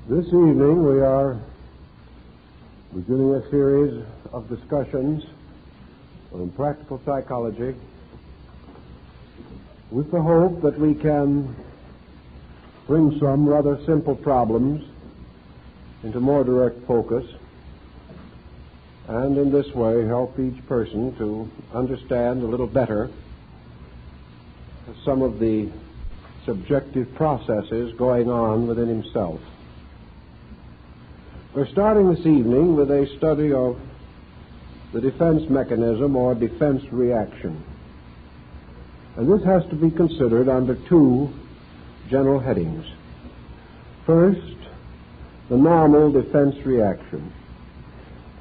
This evening we are beginning a series of discussions on practical psychology with the hope that we can bring some rather simple problems into more direct focus and in this way help each person to understand a little better some of the subjective processes going on within himself. We're starting this evening with a study of the defense mechanism or defense reaction. And this has to be considered under two general headings. First, the normal defense reaction,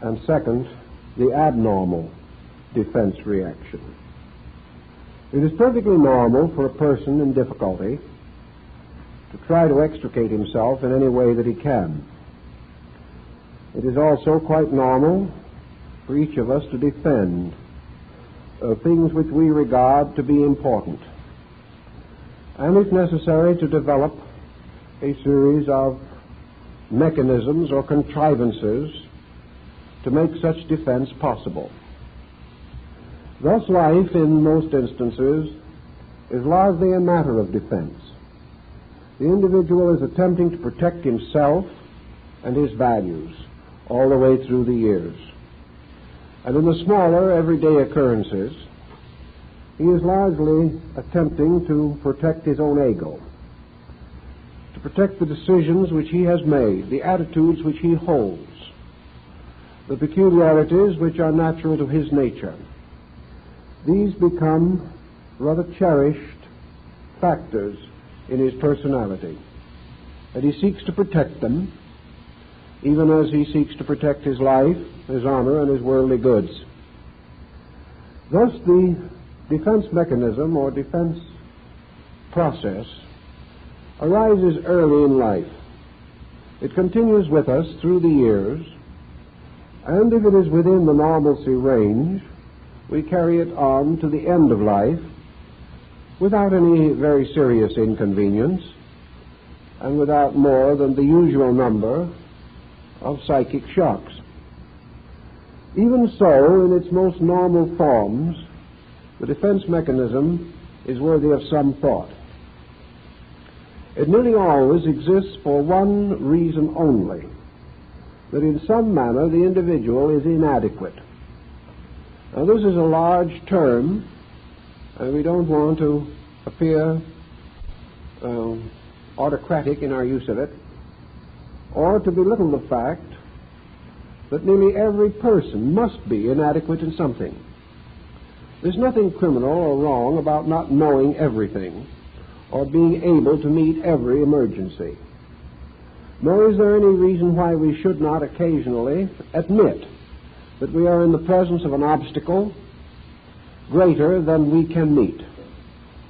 and second, the abnormal defense reaction. It is perfectly normal for a person in difficulty to try to extricate himself in any way that he can. It is also quite normal for each of us to defend things which we regard to be important, and if necessary to develop a series of mechanisms or contrivances to make such defense possible. Thus life in most instances is largely a matter of defense. The individual is attempting to protect himself and his values all the way through the years. And in the smaller everyday occurrences, he is largely attempting to protect his own ego, to protect the decisions which he has made, the attitudes which he holds, the peculiarities which are natural to his nature. These become rather cherished factors in his personality, and he seeks to protect them, even as he seeks to protect his life, his honor, and his worldly goods. Thus, the defense mechanism or defense process arises early in life. It continues with us through the years, and if it is within the normalcy range, we carry it on to the end of life without any very serious inconvenience and without more than the usual number of psychic shocks. Even so, in its most normal forms, the defense mechanism is worthy of some thought. It nearly always exists for one reason only, that in some manner the individual is inadequate. Now this is a large term, and we don't want to appear autocratic in our use of it, or to belittle the fact that nearly every person must be inadequate in something. There's nothing criminal or wrong about not knowing everything or being able to meet every emergency. Nor is there any reason why we should not occasionally admit that we are in the presence of an obstacle greater than we can meet,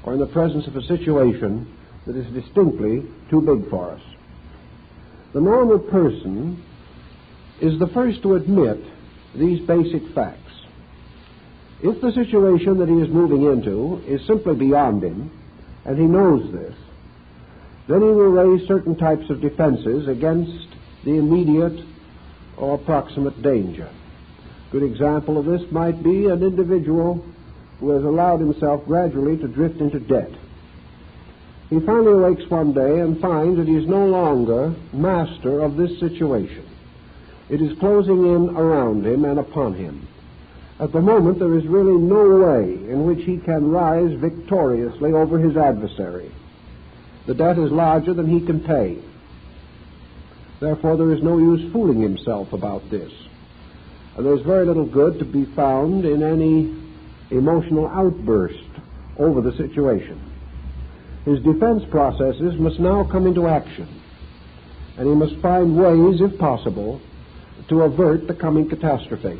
or in the presence of a situation that is distinctly too big for us. The normal person is the first to admit these basic facts. If the situation that he is moving into is simply beyond him, and he knows this, then he will raise certain types of defenses against the immediate or approximate danger. A good example of this might be an individual who has allowed himself gradually to drift into debt. He finally awakes one day and finds that he is no longer master of this situation. It is closing in around him and upon him. At the moment, there is really no way in which he can rise victoriously over his adversary. The debt is larger than he can pay. Therefore, there is no use fooling himself about this. And there's very little good to be found in any emotional outburst over the situation. His defense processes must now come into action, and he must find ways, if possible, to avert the coming catastrophe.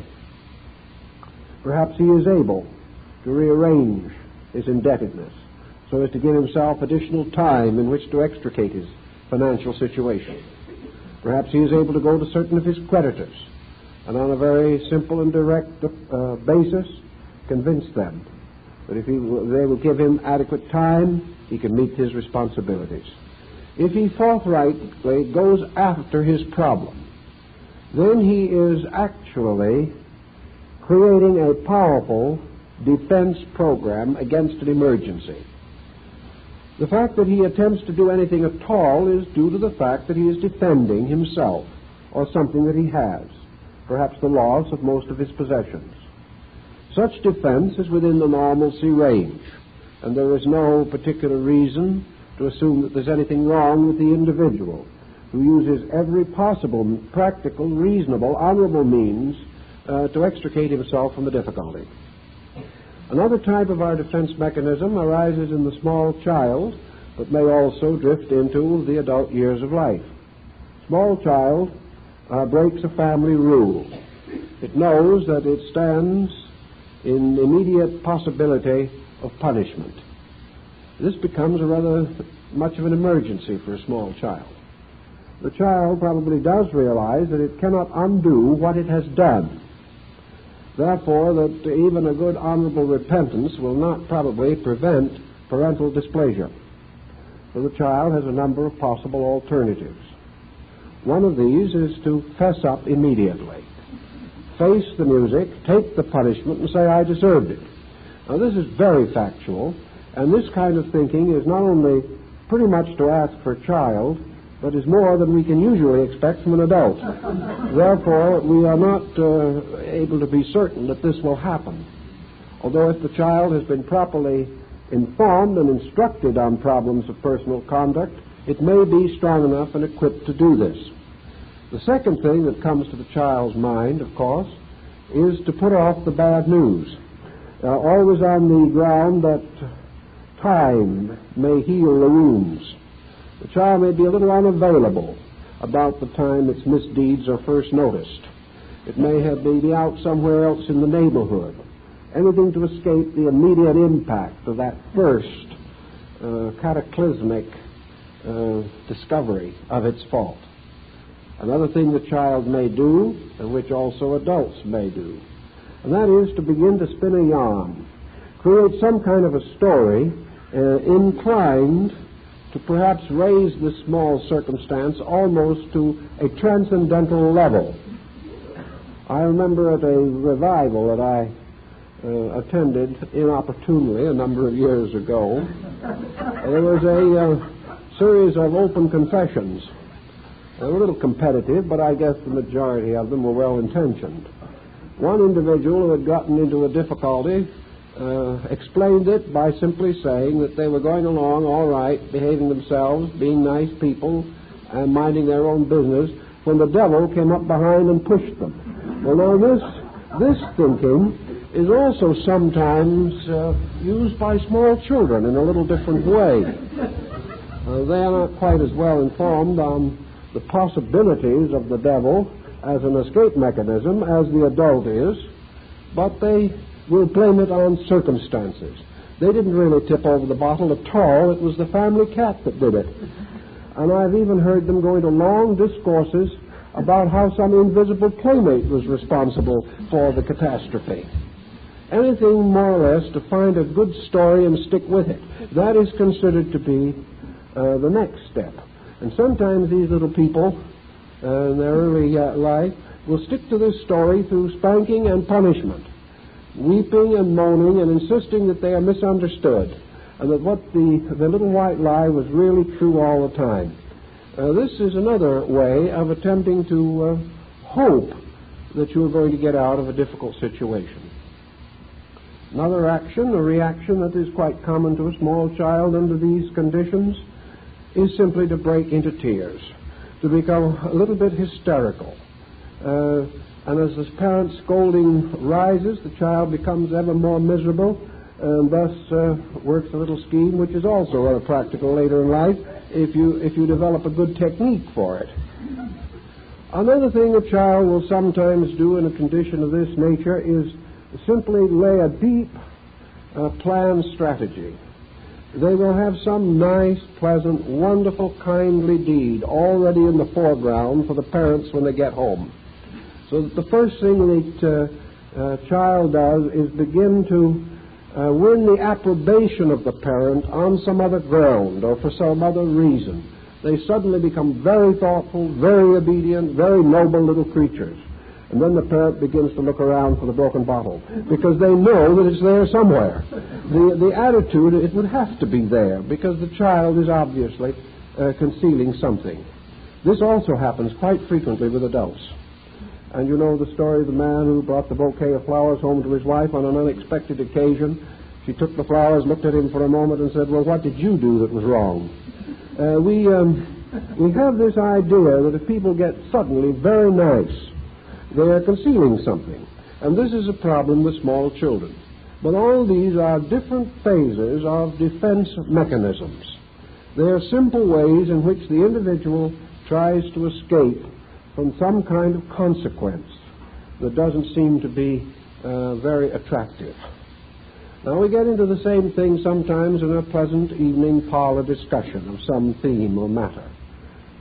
Perhaps he is able to rearrange his indebtedness so as to give himself additional time in which to extricate his financial situation. Perhaps he is able to go to certain of his creditors and on a very simple and direct basis convince them that if they will give him adequate time, he can meet his responsibilities. if he forthrightly goes after his problem, then he is actually creating a powerful defense program against an emergency. The fact that he attempts to do anything at all is due to the fact that he is defending himself or something that he has, perhaps the loss of most of his possessions. Such defense is within the normalcy range, and there is no particular reason to assume that there's anything wrong with the individual who uses every possible, practical, reasonable, honorable means to extricate himself from the difficulty. Another type of our defense mechanism arises in the small child, but may also drift into the adult years of life. Small child breaks a family rule. It knows that it stands in immediate possibility of punishment. This becomes a rather much of an emergency for a small child. The child probably does realize that it cannot undo what it has done. Therefore, that even a good honorable repentance will not probably prevent parental displeasure. So the child has a number of possible alternatives. One of these is to fess up immediately, face the music, take the punishment, and say, I deserved it. Now, this is very factual, and this kind of thinking is not only pretty much to ask for a child, but is more than we can usually expect from an adult. Therefore, we are not able to be certain that this will happen. Although if the child has been properly informed and instructed on problems of personal conduct, it may be strong enough and equipped to do this. The second thing that comes to the child's mind, of course, is to put off the bad news, always on the ground that time may heal the wounds. The child may be a little unavailable about the time its misdeeds are first noticed. It may be out somewhere else in the neighborhood. Anything to escape the immediate impact of that first cataclysmic discovery of its fault. Another thing the child may do, and which also adults may do, and that is to begin to spin a yarn, create some kind of a story inclined to perhaps raise this small circumstance almost to a transcendental level. I remember at a revival that I attended inopportunely a number of years ago, there was a series of open confessions. They were a little competitive, but I guess the majority of them were well-intentioned. One individual who had gotten into a difficulty explained it by simply saying that they were going along all right, behaving themselves, being nice people, and minding their own business, when the devil came up behind and pushed them. Well, now this thinking is also sometimes used by small children in a little different way. They are not quite as well informed on the possibilities of the devil as an escape mechanism as the adult is, but they will blame it on circumstances. They didn't really tip over the bottle at all. It was the family cat that did it. And I've even heard them go into long discourses about how some invisible playmate was responsible for the catastrophe. Anything more or less to find a good story and stick with it. That is considered to be the next step. And sometimes these little people in their early life will stick to this story through spanking and punishment, weeping and moaning and insisting that they are misunderstood and that what the little white lie was really true all the time. This is another way of attempting to hope that you are going to get out of a difficult situation. Another action, a reaction that is quite common to a small child under these conditions, is simply to break into tears, to become a little bit hysterical. And as the parent's scolding rises, the child becomes ever more miserable and thus works a little scheme which is also rather practical later in life if you develop a good technique for it. Another thing a child will sometimes do in a condition of this nature is simply lay a deep planned strategy. They will have some nice, pleasant, wonderful, kindly deed already in the foreground for the parents when they get home. So that the first thing the child does is begin to win the approbation of the parent on some other ground or for some other reason. they suddenly become very thoughtful, very obedient, very noble little creatures. And then the parent begins to look around for the broken bottle because they know that it's there somewhere. The attitude, it would have to be there because the child is obviously concealing something. This also happens quite frequently with adults. And you know the story of the man who brought the bouquet of flowers home to his wife on an unexpected occasion. She took the flowers, looked at him for a moment, and said, "Well, what did you do that was wrong?" We have this idea that if people get suddenly very nice, they are concealing something. And this is a problem with small children. But all these are different phases of defense mechanisms. They are simple ways in which the individual tries to escape from some kind of consequence that doesn't seem to be very attractive. Now we get into the same thing sometimes in a pleasant evening parlor discussion of some theme or matter.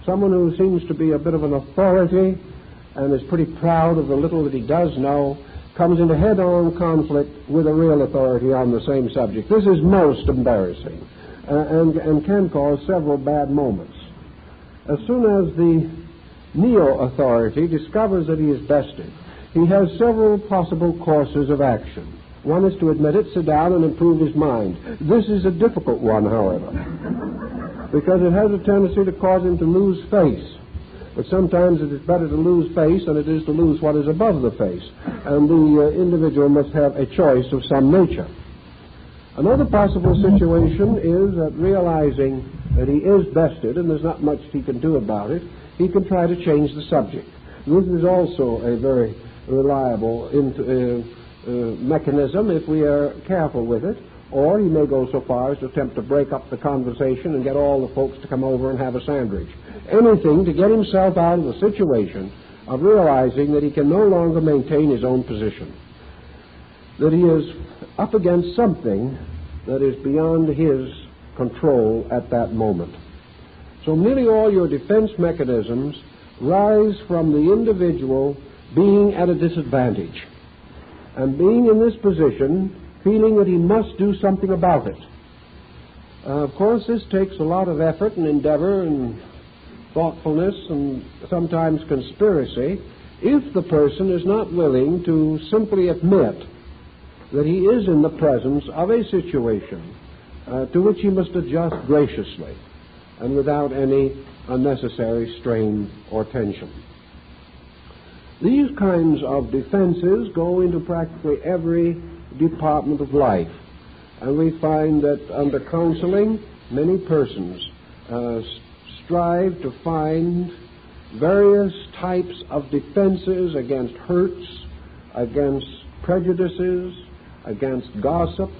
Someone who seems to be a bit of an authority and is pretty proud of the little that he does know comes into head-on conflict with a real authority on the same subject. This is most embarrassing and can cause several bad moments. As soon as the neo-authority discovers that he is bested, he has several possible courses of action. One is to admit it, sit down, and improve his mind. This is a difficult one, however, because it has a tendency to cause him to lose face. But sometimes it is better to lose face than it is to lose what is above the face. And the individual must have a choice of some nature. Another possible situation is that realizing that he is bested and there's not much he can do about it, he can try to change the subject. This is also a very reliable mechanism if we are careful with it. Or he may go so far as to attempt to break up the conversation and get all the folks to come over and have a sandwich. Anything to get himself out of the situation of realizing that he can no longer maintain his own position, that he is up against something that is beyond his control at that moment. So nearly all your defense mechanisms rise from the individual being at a disadvantage and being in this position, feeling that he must do something about it. Of course, this takes a lot of effort and endeavor and thoughtfulness and sometimes conspiracy if the person is not willing to simply admit that he is in the presence of a situation to which he must adjust graciously and without any unnecessary strain or tension. These kinds of defenses go into practically every department of life, and we find that under counseling, many persons strive to find various types of defenses against hurts, against prejudices, against gossip,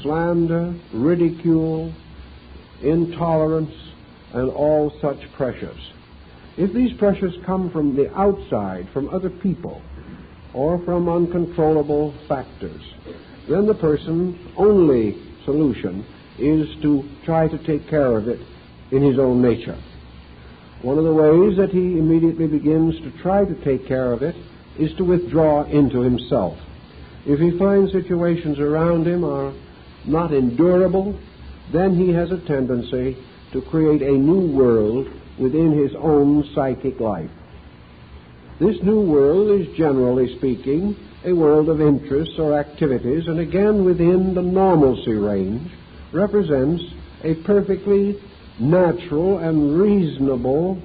slander, ridicule, intolerance, and all such pressures. If these pressures come from the outside, from other people, or from uncontrollable factors, then the person's only solution is to try to take care of it in his own nature. One of the ways that he immediately begins to try to take care of it is to withdraw into himself. If he finds situations around him are not endurable, then he has a tendency to create a new world within his own psychic life. This new world is, generally speaking, a world of interests or activities, and again within the normalcy range, represents a perfectly natural and reasonable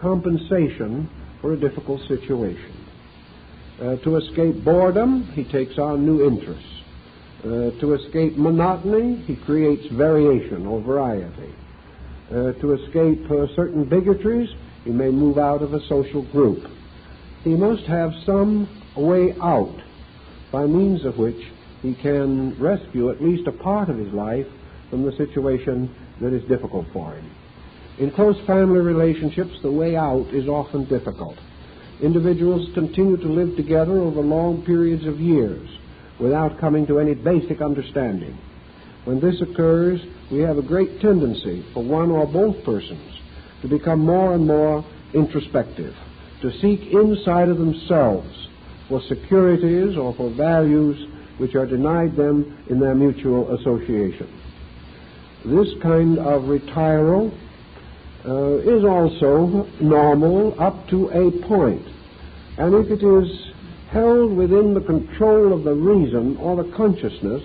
compensation for a difficult situation. To escape boredom, he takes on new interests. To escape monotony, he creates variation or variety. To escape certain bigotries, he may move out of a social group. He must have some way out by means of which he can rescue at least a part of his life from the situation that is difficult for him. In close family relationships, the way out is often difficult. Individuals continue to live together over long periods of years without coming to any basic understanding. When this occurs, we have a great tendency for one or both persons to become more and more introspective, to seek inside of themselves for securities or for values which are denied them in their mutual association. This kind of retiral is also normal up to a point. And if it is held within the control of the reason or the consciousness,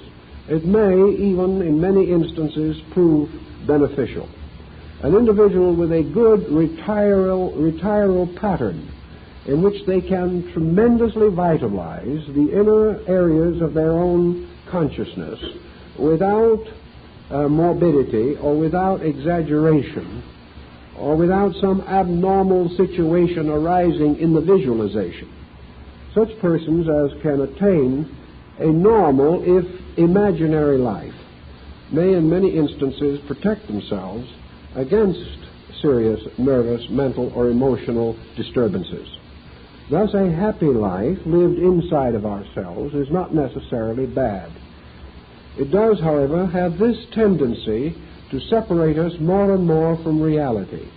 it may even in many instances prove beneficial. An individual with a good retiral pattern in which they can tremendously vitalize the inner areas of their own consciousness without morbidity or without exaggeration or without some abnormal situation arising in the visualization. Such persons as can attain a normal, if imaginary life, may in many instances protect themselves against serious nervous, mental, or emotional disturbances. Thus, a happy life lived inside of ourselves is not necessarily bad. It does, however, have this tendency to separate us more and more from reality.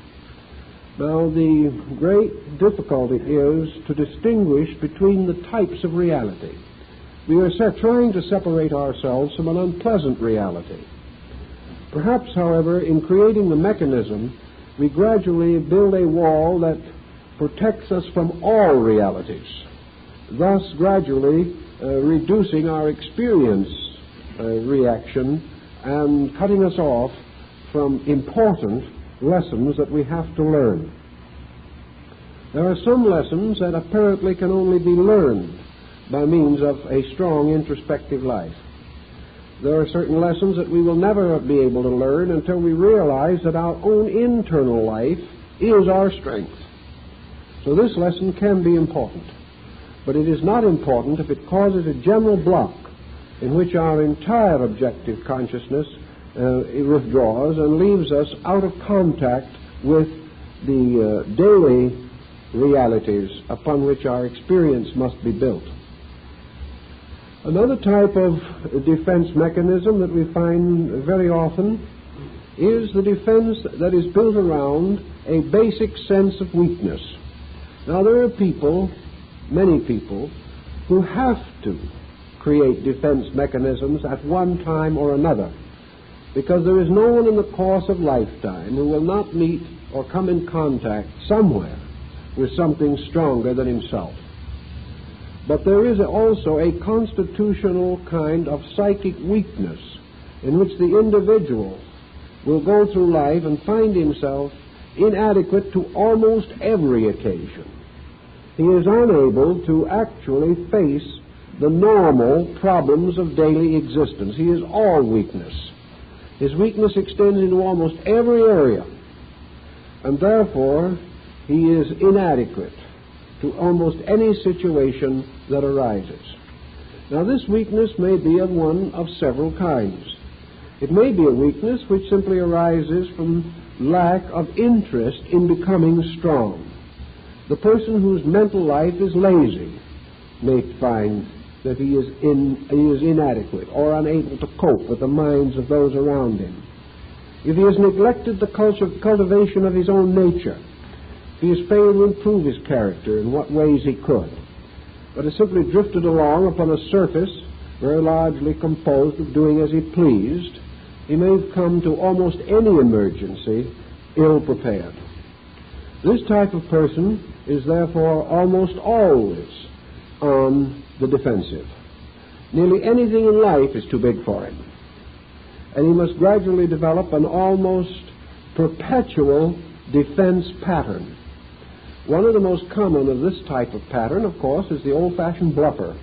Now, the great difficulty is to distinguish between the types of reality. We are trying to separate ourselves from an unpleasant reality. Perhaps, however, in creating the mechanism, we gradually build a wall that protects us from all realities, thus gradually reducing our experience reaction and cutting us off from important lessons that we have to learn. There are some lessons that apparently can only be learned by means of a strong introspective life. There are certain lessons that we will never be able to learn until we realize that our own internal life is our strength. So this lesson can be important, but it is not important if it causes a general block in which our entire objective consciousness withdraws and leaves us out of contact with the daily realities upon which our experience must be built. Another type of defense mechanism that we find very often is the defense that is built around a basic sense of weakness. Now, there are people, many people, who have to create defense mechanisms at one time or another, because there is no one in the course of lifetime who will not meet or come in contact somewhere with something stronger than himself. But there is also a constitutional kind of psychic weakness in which the individual will go through life and find himself inadequate to almost every occasion. He is unable to actually face the normal problems of daily existence. He is all weakness. His weakness extends into almost every area, and therefore he is inadequate to almost any situation that arises. Now, this weakness may be of one of several kinds. It may be a weakness which simply arises from lack of interest in becoming strong. The person whose mental life is lazy may find that he is inadequate or unable to cope with the minds of those around him. If he has neglected the cultivation of his own nature, if he has failed to improve his character in what ways he could, but has simply drifted along upon a surface very largely composed of doing as he pleased, he may come to almost any emergency ill-prepared. This type of person is therefore almost always on the defensive. Nearly anything in life is too big for him, and he must gradually develop an almost perpetual defense pattern. One of the most common of this type of pattern, of course, is the old-fashioned bluffer.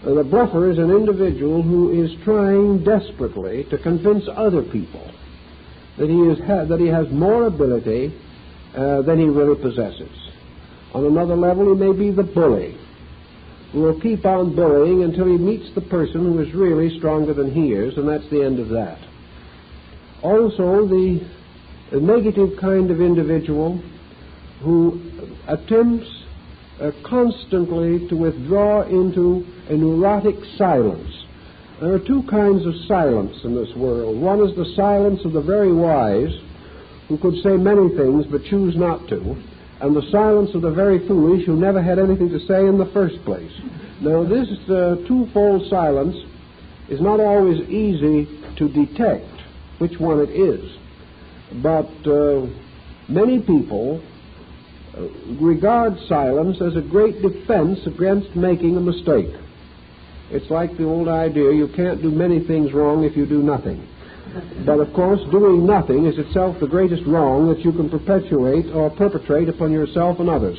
The bluffer is an individual who is trying desperately to convince other people that he has more ability than he really possesses. On another level, he may be the bully, who will keep on bullying until he meets the person who is really stronger than he is, and that's the end of that. Also, the negative kind of individual who attempts constantly to withdraw into a neurotic silence. There are two kinds of silence in this world. One is the silence of the very wise, who could say many things but choose not to, and the silence of the very foolish, who never had anything to say in the first place. Now, this twofold silence is not always easy to detect which one it is, but Many people regard silence as a great defense against making a mistake. It's like the old idea, you can't do many things wrong if you do nothing. But of course, doing nothing is itself the greatest wrong that you can perpetuate or perpetrate upon yourself and others.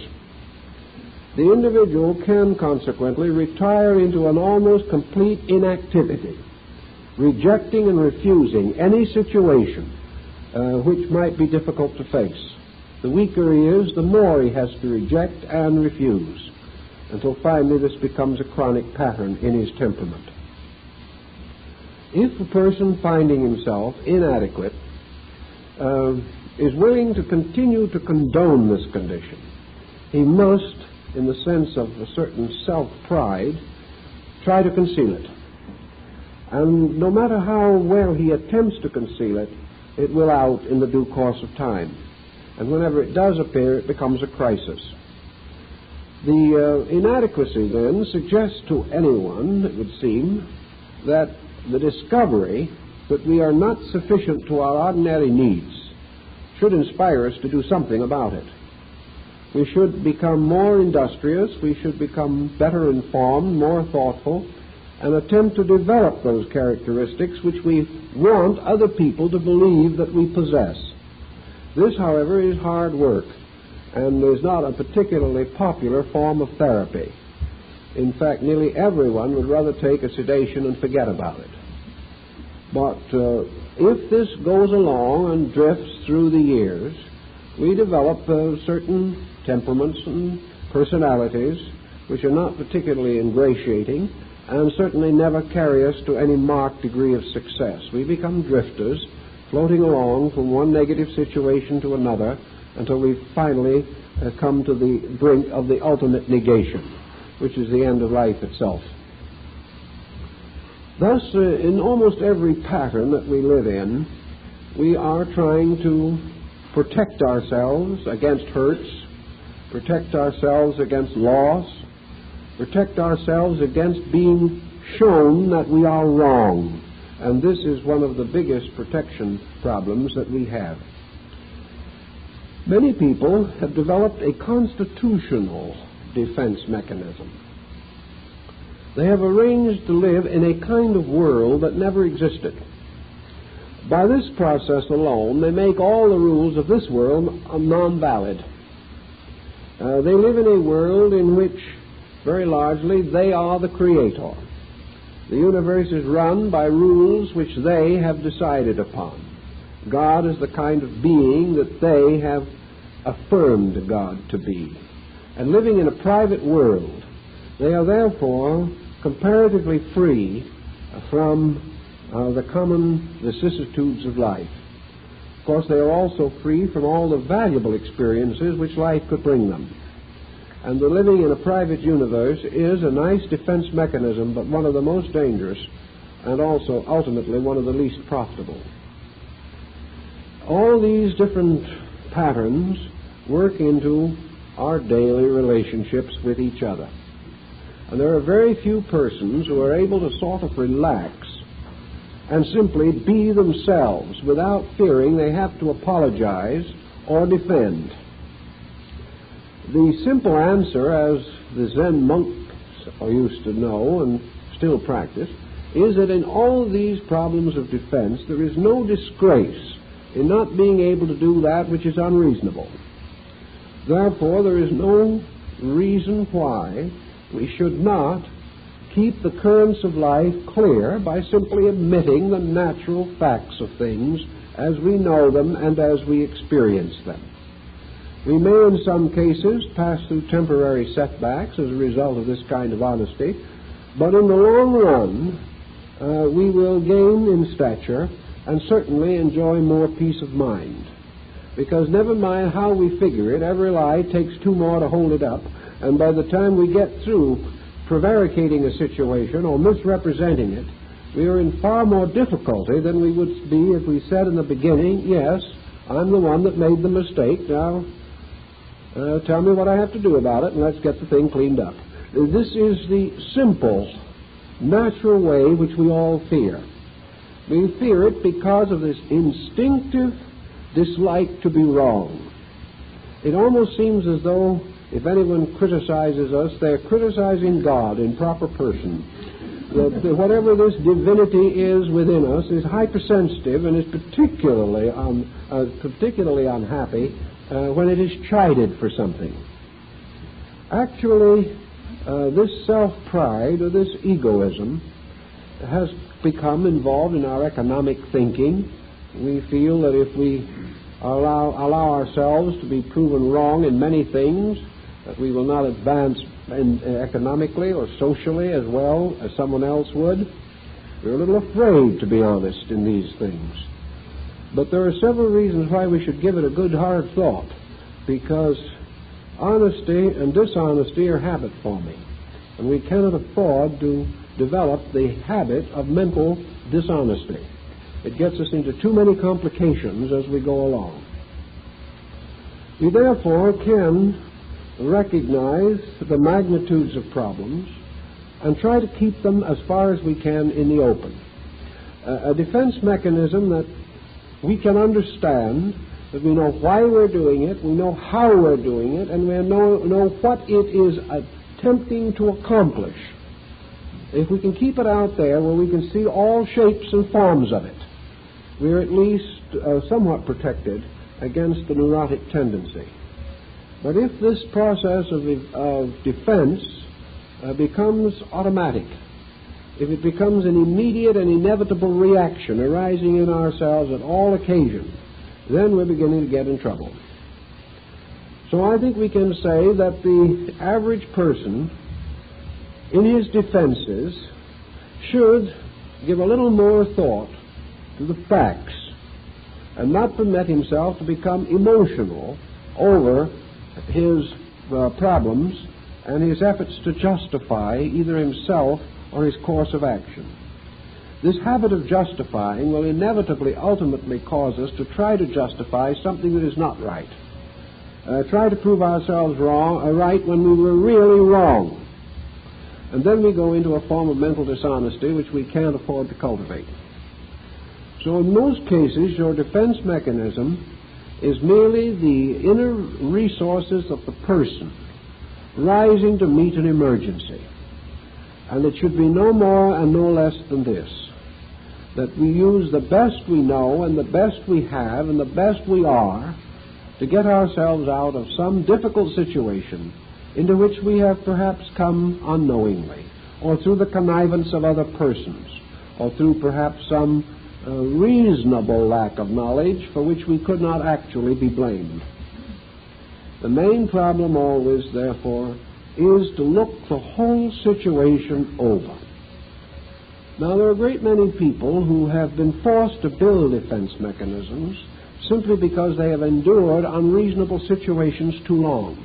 The individual can consequently retire into an almost complete inactivity, rejecting and refusing any situation which might be difficult to face. The weaker he is, the more he has to reject and refuse, until finally this becomes a chronic pattern in his temperament. If a person finding himself inadequate is willing to continue to condone this condition, he must, in the sense of a certain self-pride, try to conceal it. And no matter how well he attempts to conceal it, it will out in the due course of time. And whenever it does appear, it becomes a crisis. The inadequacy then suggests to anyone, it would seem, that the discovery that we are not sufficient to our ordinary needs should inspire us to do something about it. We should become more industrious, we should become better informed, more thoughtful, and attempt to develop those characteristics which we want other people to believe that we possess. This, however, is hard work, and is not a particularly popular form of therapy. In fact, nearly everyone would rather take a sedation and forget about it. But if this goes along and drifts through the years, we develop certain temperaments and personalities which are not particularly ingratiating and certainly never carry us to any marked degree of success. We become drifters, floating along from one negative situation to another until we finally come to the brink of the ultimate negation, which is the end of life itself. Thus, in almost every pattern that we live in, we are trying to protect ourselves against hurts, protect ourselves against loss, protect ourselves against being shown that we are wrong. And this is one of the biggest protection problems that we have. Many people have developed a constitutional defense mechanism. They have arranged to live in a kind of world that never existed. By this process alone, they make all the rules of this world non-valid. They live in a world in which, very largely, they are the creator. The universe is run by rules which they have decided upon. God is the kind of being that they have affirmed God to be. And living in a private world, they are therefore comparatively free from the common vicissitudes of life. Of course, they are also free from all the valuable experiences which life could bring them. And the living in a private universe is a nice defense mechanism, but one of the most dangerous and also ultimately one of the least profitable. All these different patterns work into our daily relationships with each other. And there are very few persons who are able to sort of relax and simply be themselves without fearing they have to apologize or defend. The simple answer, as the Zen monks used to know and still practice, is that in all these problems of defense there is no disgrace in not being able to do that which is unreasonable. Therefore, there is no reason why we should not keep the currents of life clear by simply admitting the natural facts of things as we know them and as we experience them. We may in some cases pass through temporary setbacks as a result of this kind of honesty, but in the long run we will gain in stature and certainly enjoy more peace of mind. Because never mind how we figure it, every lie takes two more to hold it up, and by the time we get through prevaricating a situation or misrepresenting it, we are in far more difficulty than we would be if we said in the beginning, yes, I'm the one that made the mistake, now tell me what I have to do about it and let's get the thing cleaned up. This is the simple, natural way which we all fear. We fear it because of this instinctive dislike to be wrong. it almost seems as though if anyone criticizes us, they're criticizing God in proper person. That whatever this divinity is within us is hypersensitive and is particularly unhappy when it is chided for something. Actually, this self-pride or this egoism has become involved in our economic thinking. We feel that if we allow ourselves to be proven wrong in many things, that we will not advance economically or socially as well as someone else would. We're a little afraid, to be honest, in these things. But there are several reasons why we should give it a good hard thought, because honesty and dishonesty are habit-forming, and we cannot afford to develop the habit of mental dishonesty. It gets us into too many complications as we go along. We therefore can recognize the magnitudes of problems and try to keep them as far as we can in the open. A defense mechanism that we can understand, that we know why we're doing it, we know how we're doing it, and we know what it is attempting to accomplish. If we can keep it out there where we can see all shapes and forms of it, we're at least somewhat protected against the neurotic tendency. But if this process of defense becomes automatic, if it becomes an immediate and inevitable reaction arising in ourselves at all occasions, then we're beginning to get in trouble. So I think we can say that the average person in his defenses should give a little more thought to the facts and not permit himself to become emotional over his problems and his efforts to justify either himself or his course of action. This habit of justifying will inevitably ultimately cause us to try to justify something that is not right. Try to prove ourselves right when we were really wrong. And then we go into a form of mental dishonesty which we can't afford to cultivate. So in most cases, your defense mechanism is merely the inner resources of the person rising to meet an emergency. And it should be no more and no less than this, that we use the best we know and the best we have and the best we are to get ourselves out of some difficult situation into which we have perhaps come unknowingly, or through the connivance of other persons, or through perhaps some reasonable lack of knowledge for which we could not actually be blamed. The main problem always, therefore, is to look the whole situation over. Now, there are a great many people who have been forced to build defense mechanisms simply because they have endured unreasonable situations too long.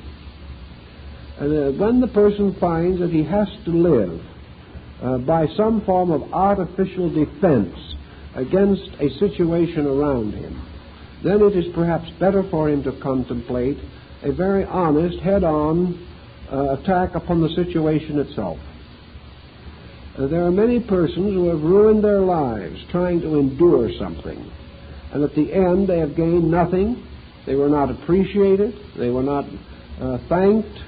And when the person finds that he has to live by some form of artificial defense against a situation around him, then it is perhaps better for him to contemplate a very honest, head-on attack upon the situation itself. There are many persons who have ruined their lives trying to endure something, and at the end they have gained nothing. They were not appreciated, they were not thanked,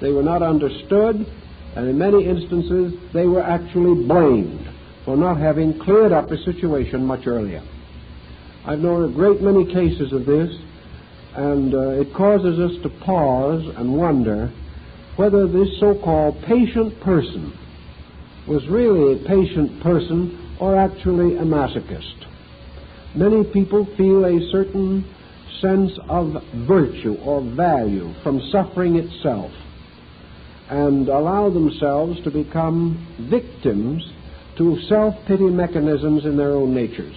they were not understood, and in many instances they were actually blamed for not having cleared up a situation much earlier. I've known a great many cases of this, and it causes us to pause and wonder whether this so-called patient person was really a patient person or actually a masochist. Many people feel a certain sense of virtue or value from suffering itself and allow themselves to become victims to self-pity mechanisms in their own natures.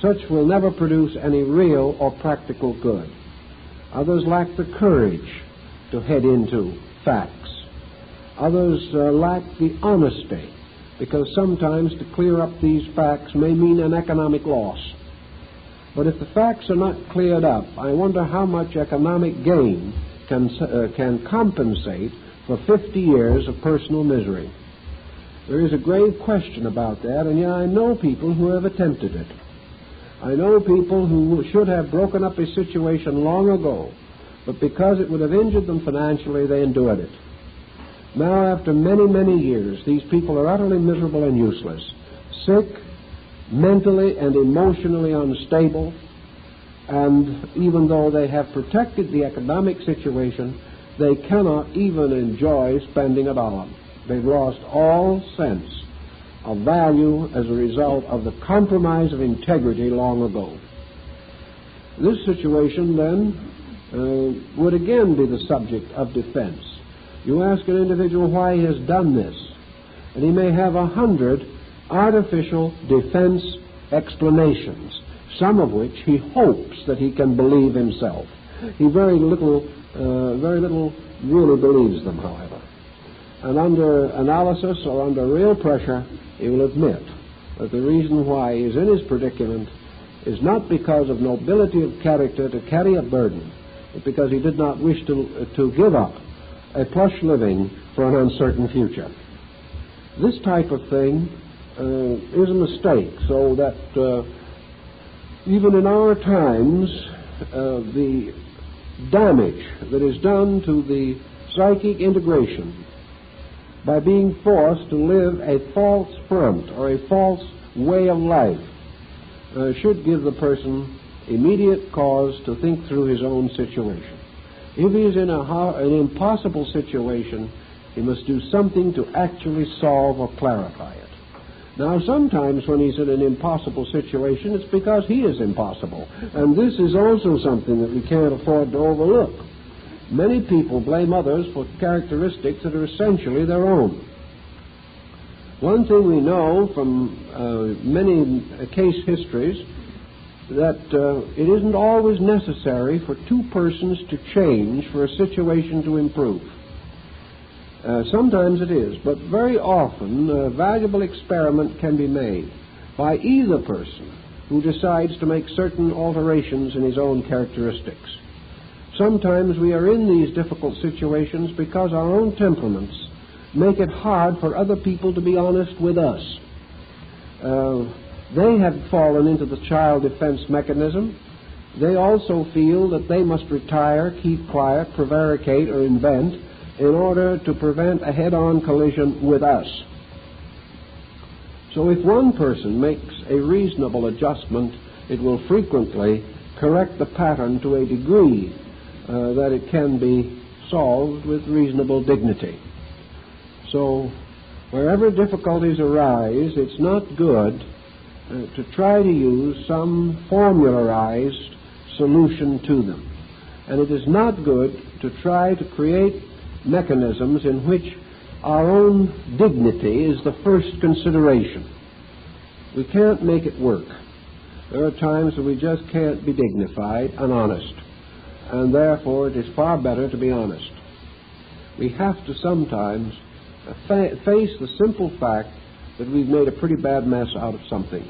Such will never produce any real or practical good. Others lack the courage to head into facts. Others lack the honesty, because sometimes to clear up these facts may mean an economic loss. But if the facts are not cleared up, I wonder how much economic gain can compensate for 50 years of personal misery. There is a grave question about that, and yet I know people who have attempted it. I know people who should have broken up a situation long ago but because it would have injured them financially, they endured it. Now, after many, many years, these people are utterly miserable and useless, sick, mentally and emotionally unstable, and even though they have protected the economic situation, they cannot even enjoy spending a dollar. They've lost all sense of value as a result of the compromise of integrity long ago. This situation, then, would again be the subject of defense. You ask an individual why he has done this, and he may have 100 artificial defense explanations, some of which he hopes that he can believe himself. He very little really believes them, however. And under analysis or under real pressure, he will admit that the reason why he is in his predicament is not because of nobility of character to carry a burden, but because he did not wish to give up a plush living for an uncertain future. This type of thing is a mistake, so that even in our times, the damage that is done to the psychic integration by being forced to live a false front or a false way of life should give the person immediate cause to think through his own situation. If he is in an impossible situation, he must do something to actually solve or clarify it. Now, sometimes when he's in an impossible situation, it's because he is impossible. And this is also something that we can't afford to overlook. Many people blame others for characteristics that are essentially their own. One thing we know from many case histories, that it isn't always necessary for two persons to change for a situation to improve. Sometimes it is, but very often a valuable experiment can be made by either person who decides to make certain alterations in his own characteristics. Sometimes we are in these difficult situations because our own temperaments make it hard for other people to be honest with us. They have fallen into the child defense mechanism. They also feel that they must retire, keep quiet, prevaricate, or invent in order to prevent a head-on collision with us. So if one person makes a reasonable adjustment, it will frequently correct the pattern to a degree that it can be solved with reasonable dignity. So wherever difficulties arise, it's not good to try to use some formularized solution to them. And it is not good to try to create mechanisms in which our own dignity is the first consideration. We can't make it work. There are times when we just can't be dignified and honest, and therefore it is far better to be honest. We have to sometimes face the simple fact that we've made a pretty bad mess out of something.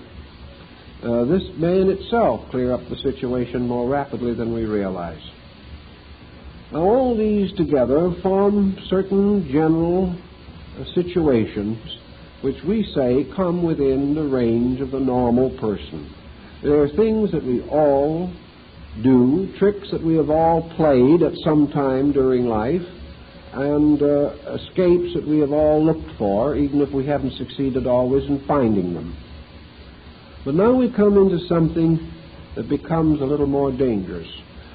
This may in itself clear up the situation more rapidly than we realize. Now, all these together form certain general situations which we say come within the range of the normal person. There are things that we all do, tricks that we have all played at some time during life, and escapes that we have all looked for, even if we haven't succeeded always in finding them. But now we come into something that becomes a little more dangerous,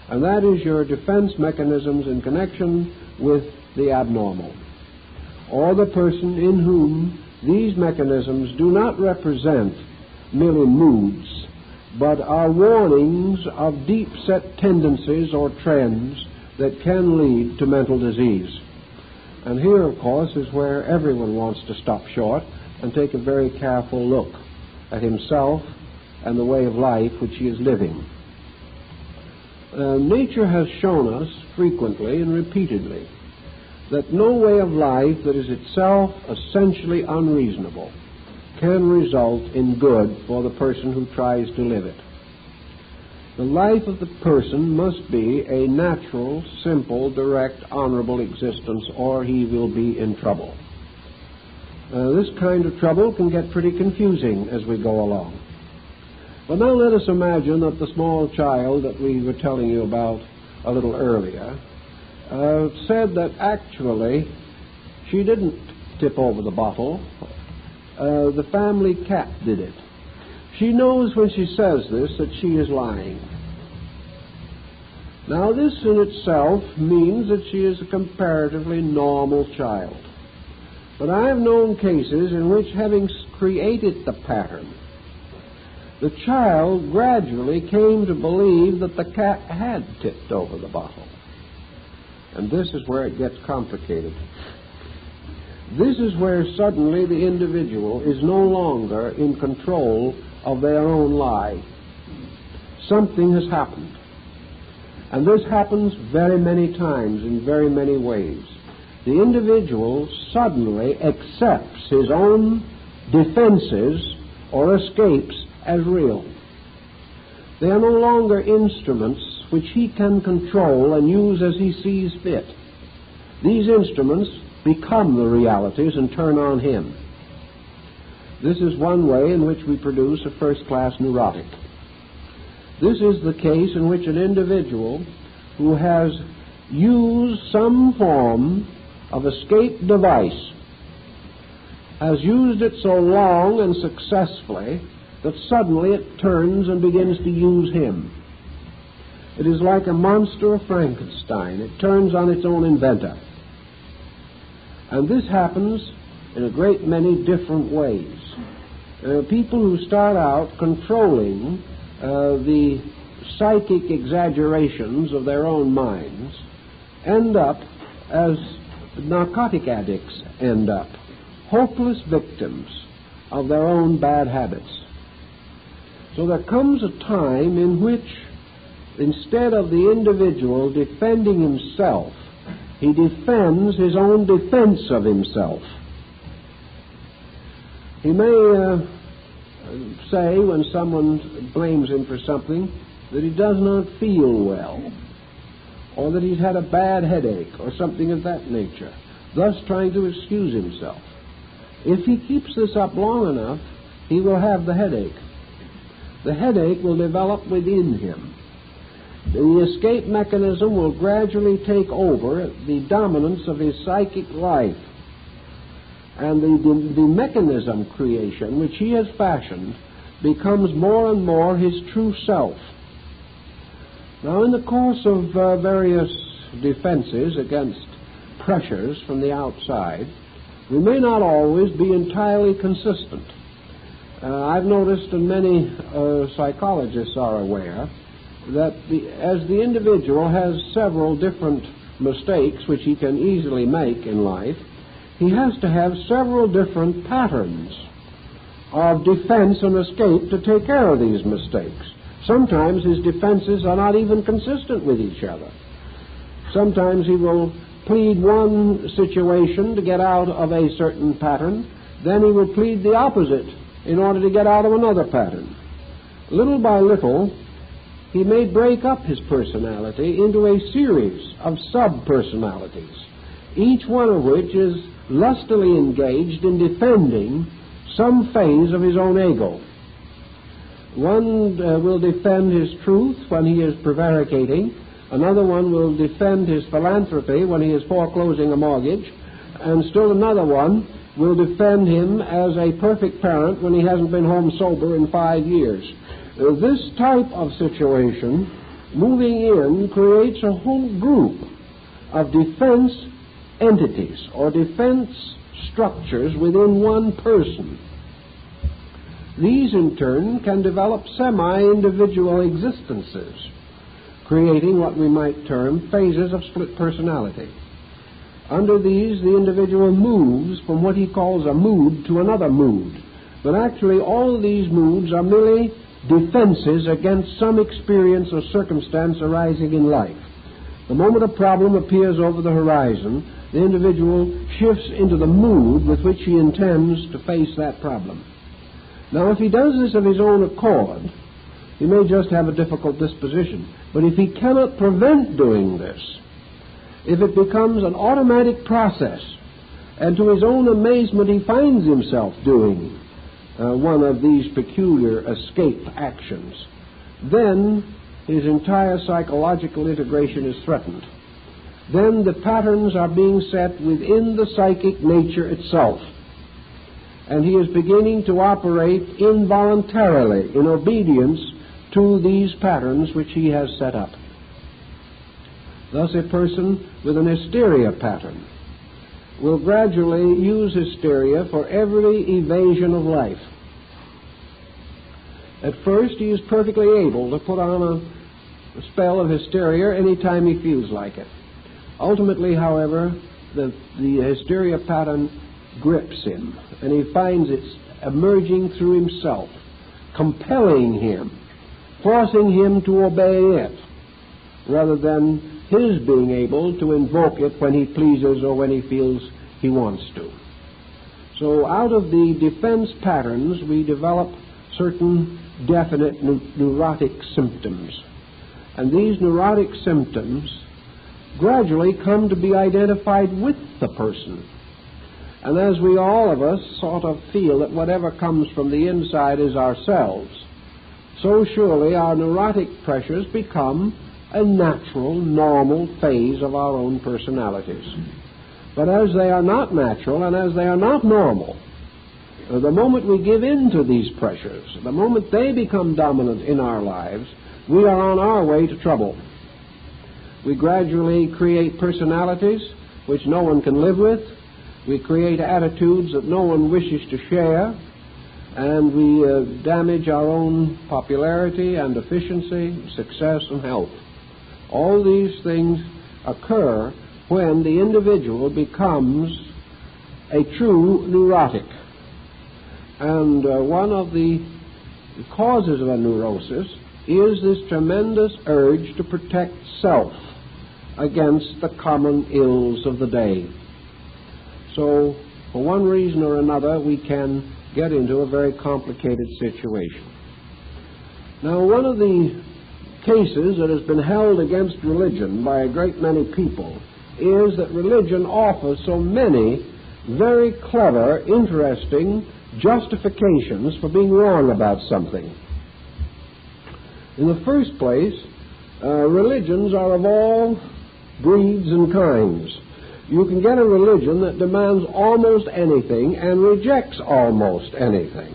and that is your defense mechanisms in connection with the abnormal, or the person in whom these mechanisms do not represent merely moods, but are warnings of deep-set tendencies or trends that can lead to mental disease. And here, of course, is where everyone wants to stop short and take a very careful look at himself and the way of life which he is living. Nature has shown us frequently and repeatedly that no way of life that is itself essentially unreasonable can result in good for the person who tries to live it. The life of the person must be a natural, simple, direct, honorable existence, or he will be in trouble. This kind of trouble can get pretty confusing as we go along. But now let us imagine that the small child that we were telling you about a little earlier, said that actually she didn't tip over the bottle. The family cat did it. She knows when she says this that she is lying. Now, this in itself means that she is a comparatively normal child. But I have known cases in which, having created the pattern, the child gradually came to believe that the cat had tipped over the bottle. And this is where it gets complicated. This is where suddenly the individual is no longer in control of their own lie. Something has happened. And this happens very many times in very many ways. The individual suddenly accepts his own defenses or escapes as real. They are no longer instruments which he can control and use as he sees fit. These instruments become the realities and turn on him. This is one way in which we produce a first-class neurotic. This is the case in which an individual who has used some form of escape device has used it so long and successfully that suddenly it turns and begins to use him. It is like a monster of Frankenstein. It turns on its own inventor. And this happens in a great many different ways. People who start out controlling the psychic exaggerations of their own minds end up as narcotic addicts end up, hopeless victims of their own bad habits. So there comes a time in which, instead of the individual defending himself, he defends his own defense of himself. He may say, when someone blames him for something, that he does not feel well, or that he's had a bad headache, or something of that nature, thus trying to excuse himself. If he keeps this up long enough, he will have the headache. The headache will develop within him. The escape mechanism will gradually take over the dominance of his psychic life. And the mechanism creation which he has fashioned becomes more and more his true self. Now, in the course of various defenses against pressures from the outside, we may not always be entirely consistent. I've noticed, and many psychologists are aware, that as the individual has several different mistakes which he can easily make in life, he has to have several different patterns of defense and escape to take care of these mistakes. Sometimes his defenses are not even consistent with each other. Sometimes he will plead one situation to get out of a certain pattern, then he will plead the opposite in order to get out of another pattern. Little by little, he may break up his personality into a series of sub-personalities, each one of which is lustily engaged in defending some phase of his own ego. One will defend his truth when he is prevaricating. Another one will defend his philanthropy when he is foreclosing a mortgage. And still another one will defend him as a perfect parent when he hasn't been home sober in 5 years. This type of situation, moving in, creates a whole group of defense entities or defense structures within one person. These, in turn, can develop semi-individual existences, creating what we might term phases of split personality. Under these, the individual moves from what he calls a mood to another mood. But actually, all of these moods are merely defenses against some experience or circumstance arising in life. The moment a problem appears over the horizon, the individual shifts into the mood with which he intends to face that problem. Now, if he does this of his own accord, he may just have a difficult disposition. But if he cannot prevent doing this, if it becomes an automatic process, and to his own amazement he finds himself doing one of these peculiar escape actions, then his entire psychological integration is threatened. Then the patterns are being set within the psychic nature itself, and he is beginning to operate involuntarily in obedience to these patterns which he has set up. Thus, a person with an hysteria pattern will gradually use hysteria for every evasion of life. At first, he is perfectly able to put on a spell of hysteria any time he feels like it. Ultimately, however, the hysteria pattern grips him, and he finds it's emerging through himself, compelling him, forcing him to obey it, rather than his being able to invoke it when he pleases or when he feels he wants to. So out of the defense patterns, we develop certain definite neurotic symptoms. And these neurotic symptoms gradually come to be identified with the person. And as we all of us sort of feel that whatever comes from the inside is ourselves, so surely our neurotic pressures become a natural, normal phase of our own personalities. But as they are not natural and as they are not normal, the moment we give in to these pressures, the moment they become dominant in our lives, we are on our way to trouble. We gradually create personalities which no one can live with. We create attitudes that no one wishes to share, and we damage our own popularity and efficiency, success and health. All these things occur when the individual becomes a true neurotic. And one of the causes of a neurosis is this tremendous urge to protect self against the common ills of the day. So, for one reason or another, we can get into a very complicated situation. Now, one of the cases that has been held against religion by a great many people is that religion offers so many very clever, interesting justifications for being wrong about something. In the first place, religions are of all breeds and kinds. You can get a religion that demands almost anything and rejects almost anything.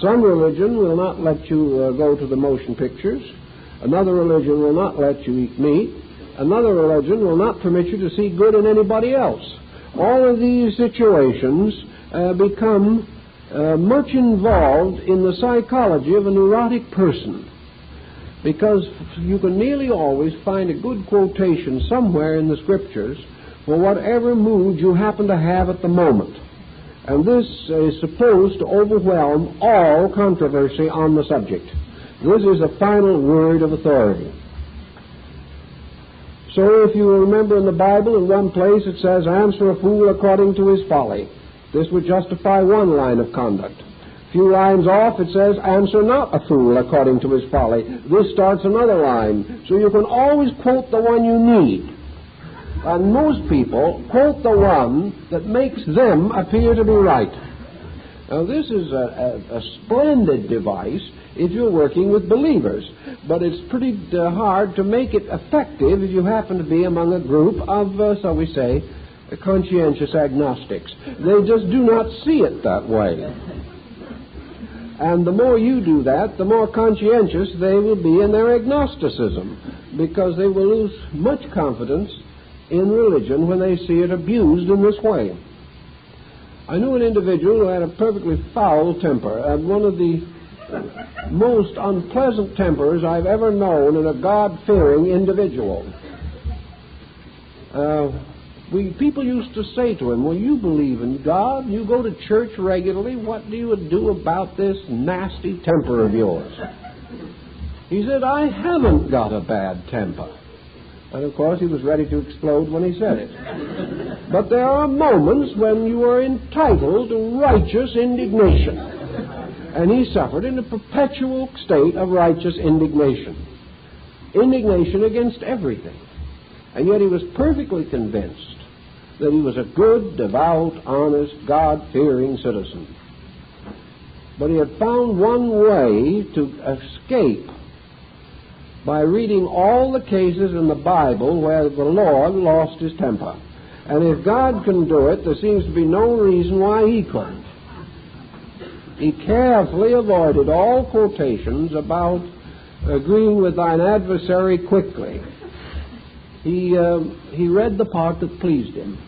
Some religion will not let you go to the motion pictures. Another religion will not let you eat meat. Another religion will not permit you to see good in anybody else. All of these situations become much involved in the psychology of a neurotic person, because you can nearly always find a good quotation somewhere in the Scriptures for whatever mood you happen to have at the moment. And this is supposed to overwhelm all controversy on the subject. This is the final word of authority. So if you remember in the Bible, in one place it says, "Answer a fool according to his folly." This would justify one line of conduct. A few lines off it says, "Answer not a fool according to his folly." This starts another line. So you can always quote the one you need. And most people quote the one that makes them appear to be right. Now this is a splendid device if you're working with believers, but it's pretty hard to make it effective if you happen to be among a group of, so we say, conscientious agnostics. They just do not see it that way. And the more you do that, the more conscientious they will be in their agnosticism, because they will lose much confidence in religion when they see it abused in this way. I knew an individual who had a perfectly foul temper, and one of the most unpleasant tempers I've ever known in a God-fearing individual. People used to say to him, "Well, you believe in God, you go to church regularly, what do you do about this nasty temper of yours?" He said, "I haven't got a bad temper." And of course he was ready to explode when he said it. But there are moments when you are entitled to righteous indignation. And he suffered in a perpetual state of righteous indignation. Indignation against everything. And yet he was perfectly convinced that he was a good, devout, honest, God-fearing citizen. But he had found one way to escape by reading all the cases in the Bible where the Lord lost his temper. And if God can do it, there seems to be no reason why he couldn't. He carefully avoided all quotations about agreeing with thine adversary quickly. He read the part that pleased him.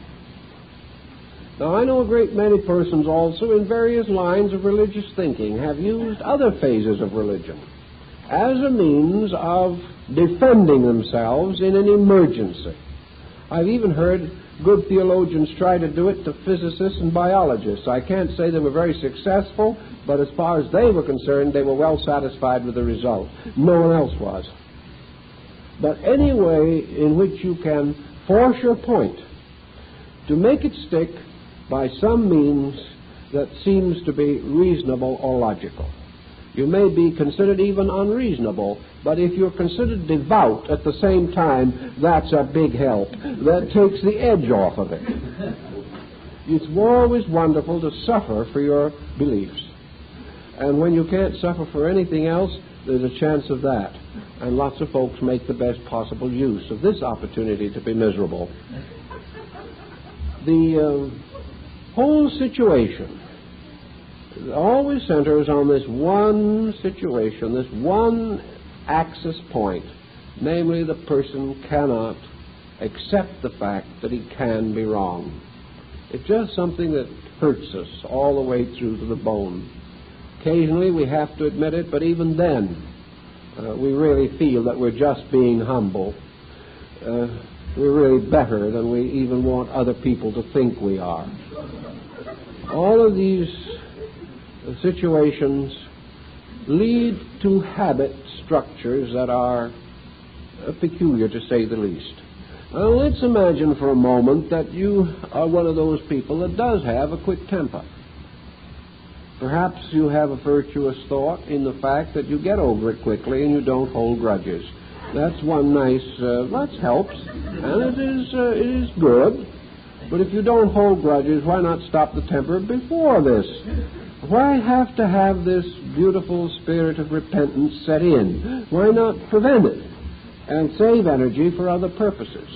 Now, I know a great many persons also in various lines of religious thinking have used other phases of religion as a means of defending themselves in an emergency. I've even heard good theologians try to do it to physicists and biologists. I can't say they were very successful, but as far as they were concerned, they were well satisfied with the result. No one else was. But any way in which you can force your point to make it stick by some means that seems to be reasonable or logical. You may be considered even unreasonable, but if you're considered devout at the same time, that's a big help. That takes the edge off of it. It's always wonderful to suffer for your beliefs. And when you can't suffer for anything else, there's a chance of that. And lots of folks make the best possible use of this opportunity to be miserable. The whole situation always centers on this one situation, this one axis point, namely the person cannot accept the fact that he can be wrong. It's just something that hurts us all the way through to the bone. Occasionally we have to admit it, but even then we really feel that we're just being humble. We're really better than we even want other people to think we are. All of these situations lead to habit structures that are peculiar, to say the least. Now, let's imagine for a moment that you are one of those people that does have a quick temper. Perhaps you have a virtuous thought in the fact that you get over it quickly and you don't hold grudges. That's one nice, that helps, and it is good. But if you don't hold grudges, why not stop the temper before this? Why have to have this beautiful spirit of repentance set in? Why not prevent it and save energy for other purposes?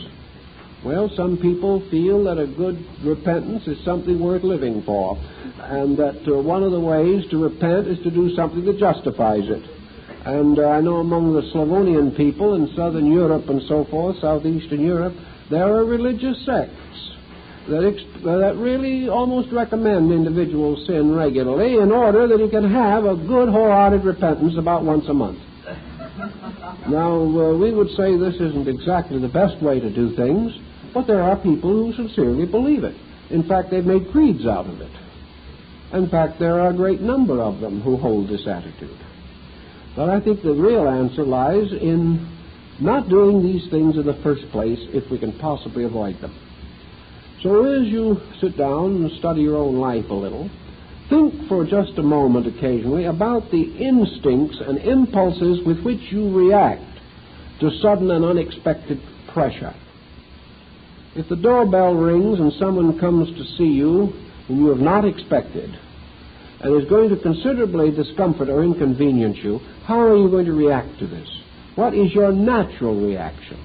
Well, some people feel that a good repentance is something worth living for, and that one of the ways to repent is to do something that justifies it. And I know among the Slavonian people in southern Europe and so forth, southeastern Europe, there are religious sects that really almost recommend individuals sin regularly in order that he can have a good wholehearted repentance about once a month. Now, we would say this isn't exactly the best way to do things, but there are people who sincerely believe it. In fact, they've made creeds out of it. In fact, there are a great number of them who hold this attitude. But I think the real answer lies in not doing these things in the first place if we can possibly avoid them. So as you sit down and study your own life a little, think for just a moment occasionally about the instincts and impulses with which you react to sudden and unexpected pressure. If the doorbell rings and someone comes to see you whom you have not expected and is going to considerably discomfort or inconvenience you, how are you going to react to this? What is your natural reaction?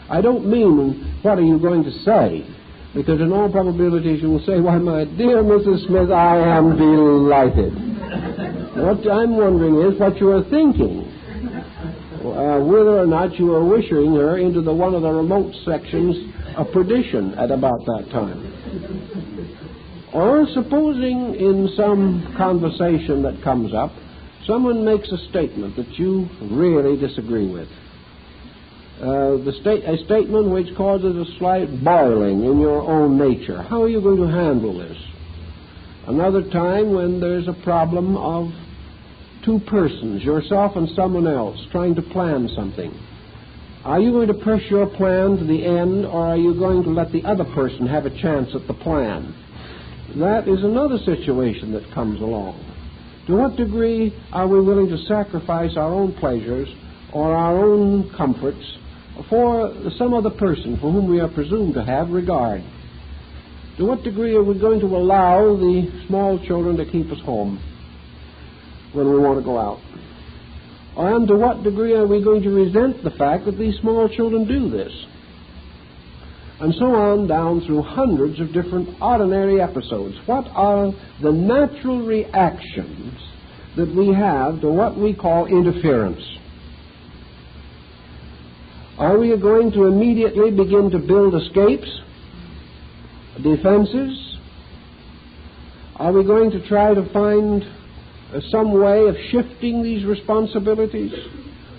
I don't mean what are you going to say, because in all probabilities you will say, why, my dear Mrs. Smith, I am delighted. What I'm wondering is what you are thinking, whether or not you are wishing her into one of the remote sections of perdition at about that time. Or supposing in some conversation that comes up, someone makes a statement that you really disagree with. A statement which causes a slight boiling in your own nature. How are you going to handle this? Another time when there's a problem of two persons, yourself and someone else, trying to plan something. Are you going to press your plan to the end, or are you going to let the other person have a chance at the plan? That is another situation that comes along. To what degree are we willing to sacrifice our own pleasures or our own comforts for some other person for whom we are presumed to have regard? To what degree are we going to allow the small children to keep us home when we want to go out? And to what degree are we going to resent the fact that these small children do this? And so on down through hundreds of different ordinary episodes. What are the natural reactions that we have to what we call interference? Are we going to immediately begin to build escapes, defenses? Are we going to try to find some way of shifting these responsibilities?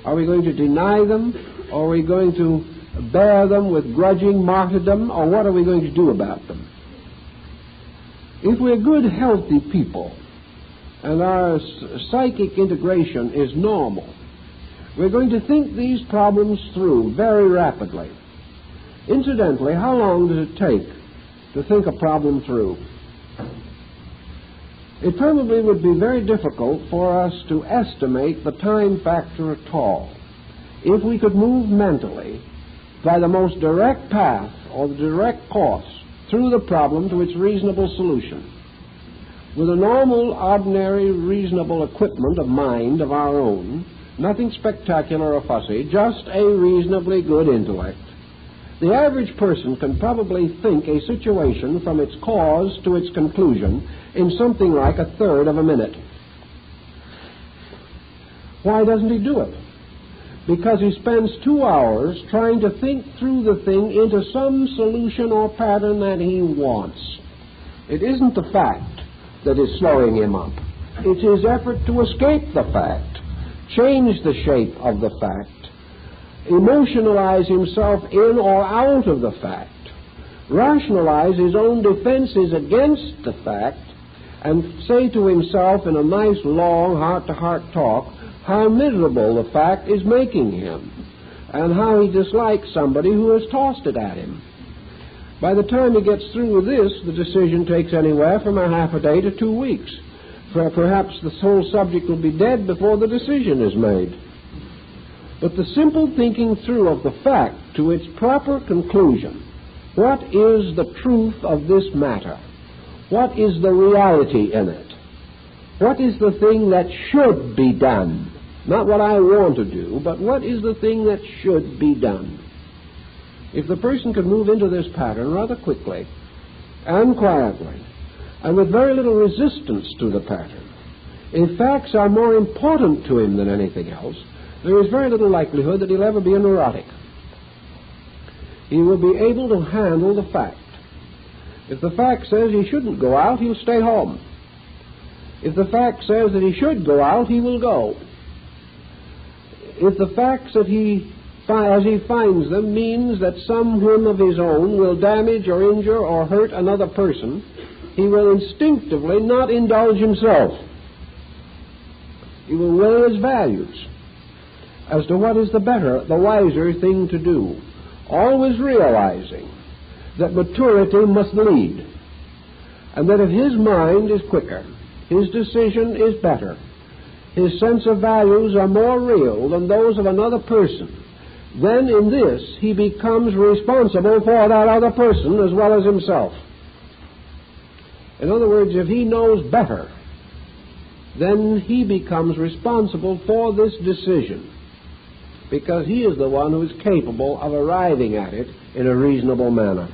Are we going to deny them? Or are we going to bear them with grudging martyrdom? Or what are we going to do about them? If we're good, healthy people, and our psychic integration is normal, we're going to think these problems through very rapidly. Incidentally, how long does it take to think a problem through? It probably would be very difficult for us to estimate the time factor at all if we could move mentally by the most direct path or the direct course through the problem to its reasonable solution. With a normal, ordinary, reasonable equipment of mind of our own, nothing spectacular or fussy, just a reasonably good intellect, the average person can probably think a situation from its cause to its conclusion in something like a third of a minute. Why doesn't he do it? Because he spends 2 hours trying to think through the thing into some solution or pattern that he wants. It isn't the fact that is slowing him up. It's his effort to escape the fact, change the shape of the fact, emotionalize himself in or out of the fact, rationalize his own defenses against the fact, and say to himself in a nice, long, heart-to-heart talk how miserable the fact is making him, and how he dislikes somebody who has tossed it at him. By the time he gets through with this, the decision takes anywhere from a half a day to 2 weeks. For perhaps the whole subject will be dead before the decision is made. But the simple thinking through of the fact to its proper conclusion, what is the truth of this matter? What is the reality in it? What is the thing that should be done? Not what I want to do, but what is the thing that should be done? If the person could move into this pattern rather quickly and quietly, and with very little resistance to the pattern, if facts are more important to him than anything else, there is very little likelihood that he'll ever be a neurotic. He will be able to handle the fact. If the fact says he shouldn't go out, he'll stay home. If the fact says that he should go out, he will go. If the facts that as he finds them means that some whim of his own will damage or injure or hurt another person, he will instinctively not indulge himself. He will weigh his values as to what is the better, the wiser thing to do, always realizing that maturity must lead, and that if his mind is quicker, his decision is better, his sense of values are more real than those of another person, then in this he becomes responsible for that other person as well as himself. In other words, if he knows better, then he becomes responsible for this decision, because he is the one who is capable of arriving at it in a reasonable manner.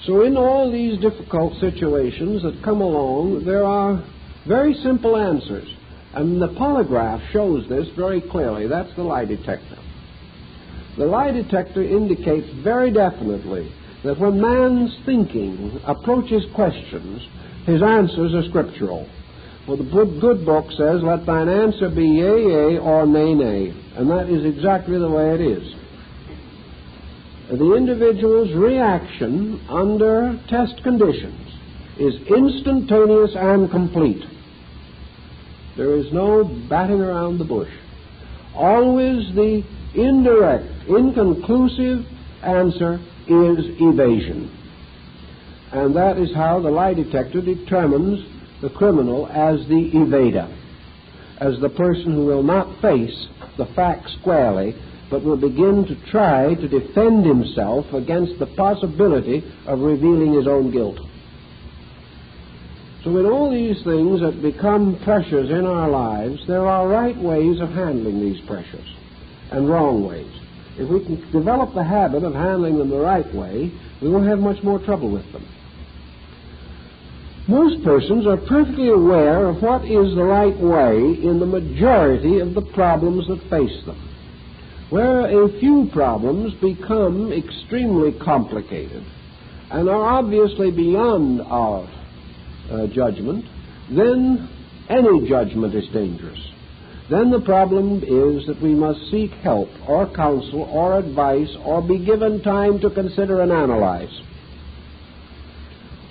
So in all these difficult situations that come along, there are very simple answers. And the polygraph shows this very clearly. That's the lie detector. The lie detector indicates very definitely that when man's thinking approaches questions, his answers are scriptural. For the good book says, let thine answer be yea, yea, or nay, nay. And that is exactly the way it is. The individual's reaction under test conditions is instantaneous and complete. There is no batting around the bush. Always the indirect, inconclusive answer is evasion. And that is how the lie detector determines the criminal as the evader, as the person who will not face the facts squarely, but will begin to try to defend himself against the possibility of revealing his own guilt. So in all these things that become pressures in our lives, there are right ways of handling these pressures and wrong ways. If we can develop the habit of handling them the right way, we won't have much more trouble with them. Most persons are perfectly aware of what is the right way in the majority of the problems that face them. Where a few problems become extremely complicated and are obviously beyond our judgment, then any judgment is dangerous. Then the problem is that we must seek help or counsel or advice or be given time to consider and analyze.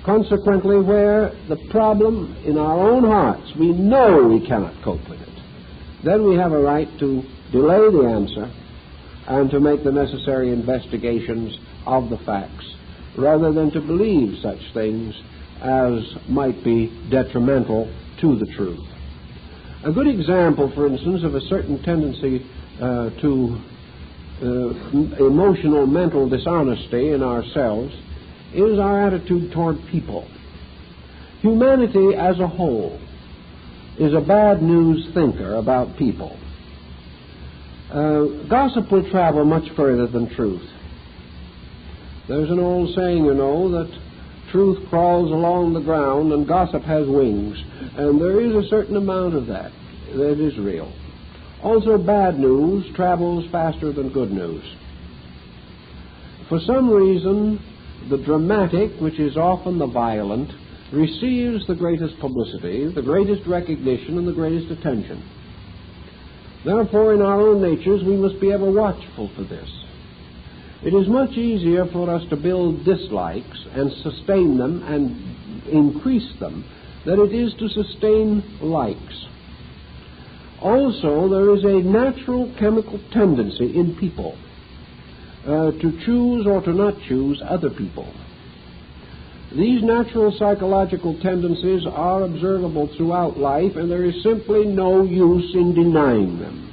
Consequently, where the problem in our own hearts, we know we cannot cope with it, then we have a right to delay the answer and to make the necessary investigations of the facts, rather than to believe such things as might be detrimental to the truth. A good example, for instance, of a certain tendency to emotional, mental dishonesty in ourselves is our attitude toward people. Humanity as a whole is a bad news thinker about people. Gossip will travel much further than truth. There's an old saying, you know, that truth crawls along the ground and gossip has wings, and there is a certain amount of that is real. Also, bad news travels faster than good news. For some reason, the dramatic, which is often the violent, receives the greatest publicity, the greatest recognition, and the greatest attention. Therefore, in our own natures, we must be ever watchful for this. It is much easier for us to build dislikes and sustain them and increase them than it is to sustain likes. Also, there is a natural chemical tendency in people to choose or to not choose other people. These natural psychological tendencies are observable throughout life, and there is simply no use in denying them.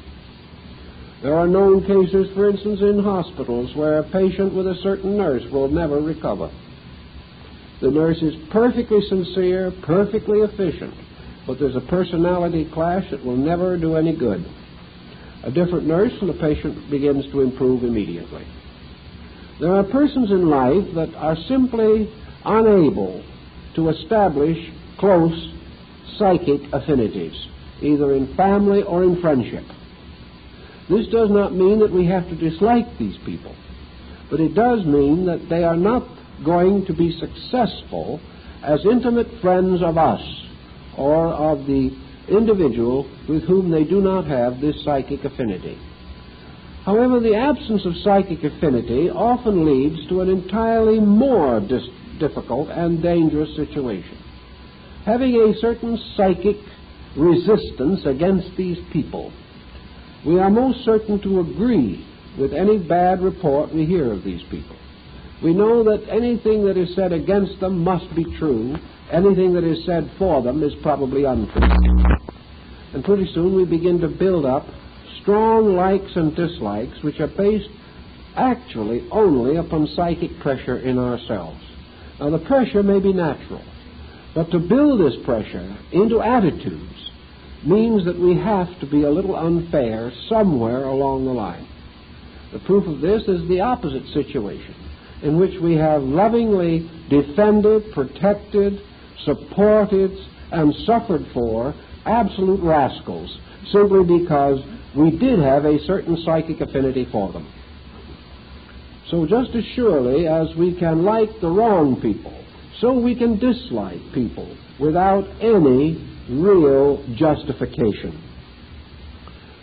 There are known cases, for instance, in hospitals where a patient with a certain nurse will never recover. The nurse is perfectly sincere, perfectly efficient, but there's a personality clash that will never do any good. A different nurse and the patient begins to improve immediately. There are persons in life that are simply unable to establish close psychic affinities, either in family or in friendship. This does not mean that we have to dislike these people, but it does mean that they are not going to be successful as intimate friends of us or of the individual with whom they do not have this psychic affinity. However, the absence of psychic affinity often leads to an entirely more difficult and dangerous situation. Having a certain psychic resistance against these people, we are most certain to agree with any bad report we hear of these people. We know that anything that is said against them must be true. Anything that is said for them is probably untrue. And pretty soon we begin to build up strong likes and dislikes which are based actually only upon psychic pressure in ourselves. Now, the pressure may be natural, but to build this pressure into attitudes means that we have to be a little unfair somewhere along the line. The proof of this is the opposite situation, in which we have lovingly defended, protected, supported, and suffered for absolute rascals simply because we did have a certain psychic affinity for them. So just as surely as we can like the wrong people, so we can dislike people without any real justification.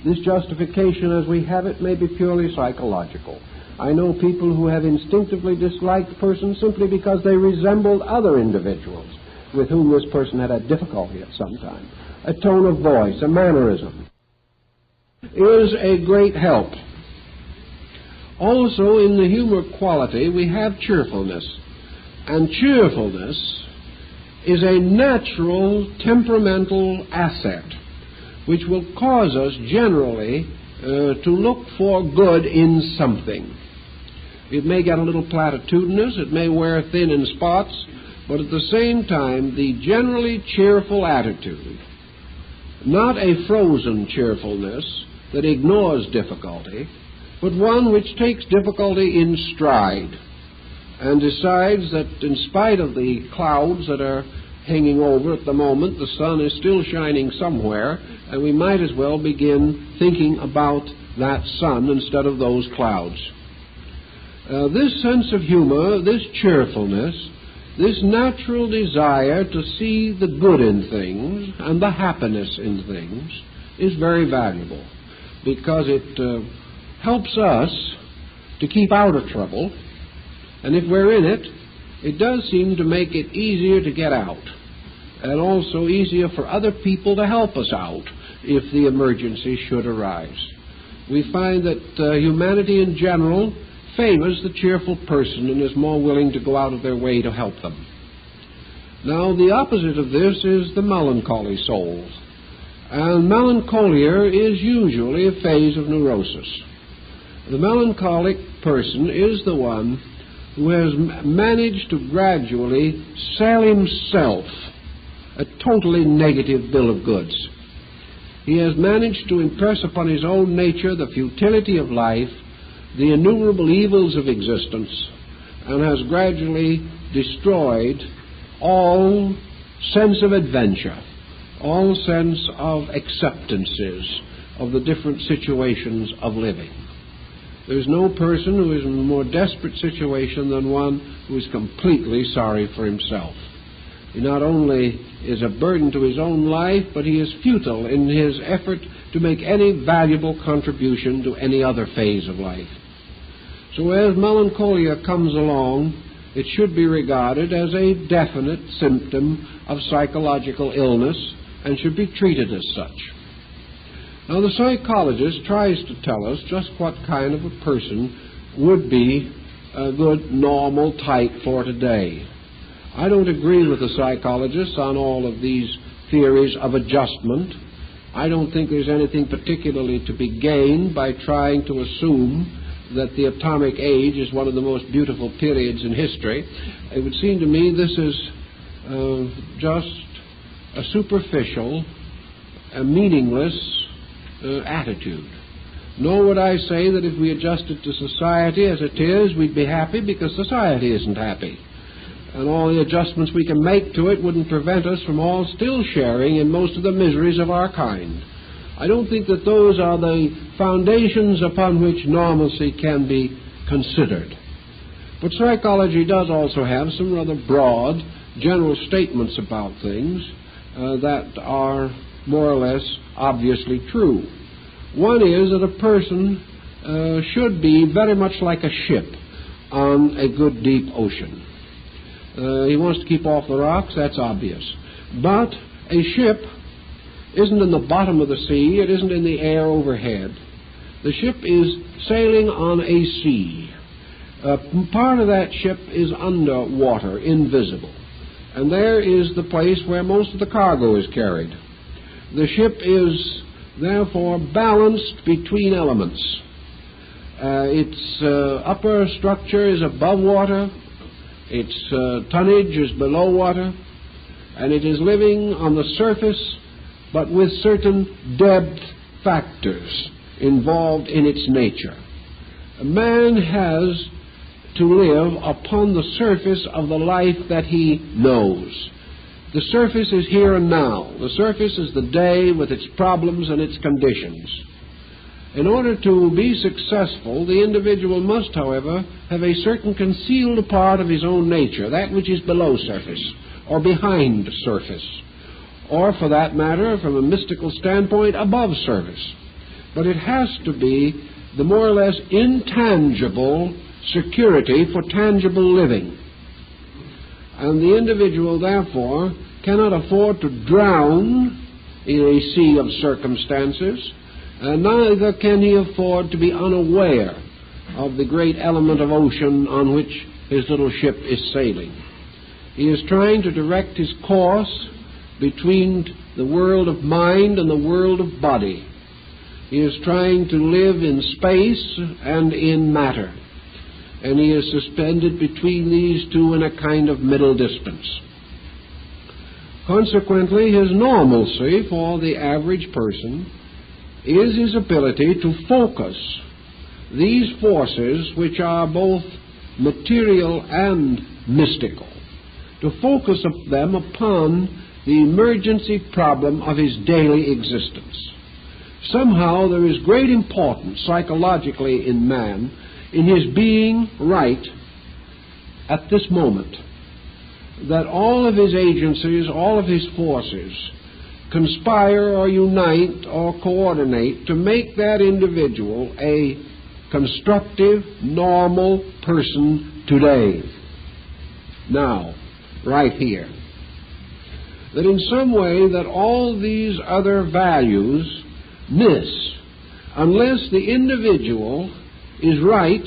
This justification as we have it may be purely psychological. I know people who have instinctively disliked persons simply because they resembled other individuals with whom this person had had difficulty at some time. A tone of voice, a mannerism, is a great help. Also, in the humor quality, we have cheerfulness. And cheerfulness is a natural temperamental asset which will cause us generally to look for good in something. It may get a little platitudinous, it may wear thin in spots, but at the same time the generally cheerful attitude, not a frozen cheerfulness that ignores difficulty, but one which takes difficulty in stride and decides that in spite of the clouds that are hanging over at the moment, the sun is still shining somewhere, and we might as well begin thinking about that sun instead of those clouds. This sense of humor, this cheerfulness, this natural desire to see the good in things and the happiness in things is very valuable, because it helps us to keep out of trouble, and if we're in it, it does seem to make it easier to get out, and also easier for other people to help us out if the emergency should arise. We find that humanity in general favors the cheerful person and is more willing to go out of their way to help them. Now, the opposite of this is the melancholy soul. And melancholia is usually a phase of neurosis. The melancholic person is the one who has managed to gradually sell himself a totally negative bill of goods. He has managed to impress upon his own nature the futility of life, the innumerable evils of existence, and has gradually destroyed all sense of adventure, all sense of acceptances of the different situations of living. There's no person who is in a more desperate situation than one who is completely sorry for himself. He not only is a burden to his own life, but he is futile in his effort to make any valuable contribution to any other phase of life. So as melancholia comes along, it should be regarded as a definite symptom of psychological illness and should be treated as such. Now, the psychologist tries to tell us just what kind of a person would be a good normal type for today. I don't agree with the psychologists on all of these theories of adjustment. I don't think there's anything particularly to be gained by trying to assume that the atomic age is one of the most beautiful periods in history. It would seem to me this is just a superficial, a meaningless attitude. Nor would I say that if we adjusted to society as it is, we'd be happy, because society isn't happy. And all the adjustments we can make to it wouldn't prevent us from all still sharing in most of the miseries of our kind. I don't think that those are the foundations upon which normalcy can be considered. But psychology does also have some rather broad, general statements about things that are more or less obviously true. One is that a person should be very much like a ship on a good deep ocean. He wants to keep off the rocks, that's obvious. But a ship isn't in the bottom of the sea, it isn't in the air overhead. The ship is sailing on a sea. Part of that ship is underwater, invisible. And there is the place where most of the cargo is carried. The ship is therefore balanced between elements. Its upper structure is above water, its tonnage is below water, and it is living on the surface, but with certain depth factors involved in its nature. A man has to live upon the surface of the life that he knows. The surface is here and now. The surface is the day with its problems and its conditions. In order to be successful, the individual must, however, have a certain concealed part of his own nature, that which is below surface, or behind surface, or, for that matter, from a mystical standpoint, above surface. But it has to be the more or less intangible security for tangible living. And the individual, therefore, cannot afford to drown in a sea of circumstances, and neither can he afford to be unaware of the great element of ocean on which his little ship is sailing. He is trying to direct his course between the world of mind and the world of body. He is trying to live in space and in matter. and he is suspended between these two in a kind of middle distance. Consequently, his normalcy for the average person is his ability to focus these forces, which are both material and mystical, to focus them upon the emergency problem of his daily existence. Somehow there is great importance psychologically in man in his being right at this moment, that all of his agencies, all of his forces conspire or unite or coordinate to make that individual a constructive, normal person today, now, right here. That in some way that all these other values miss unless the individual is right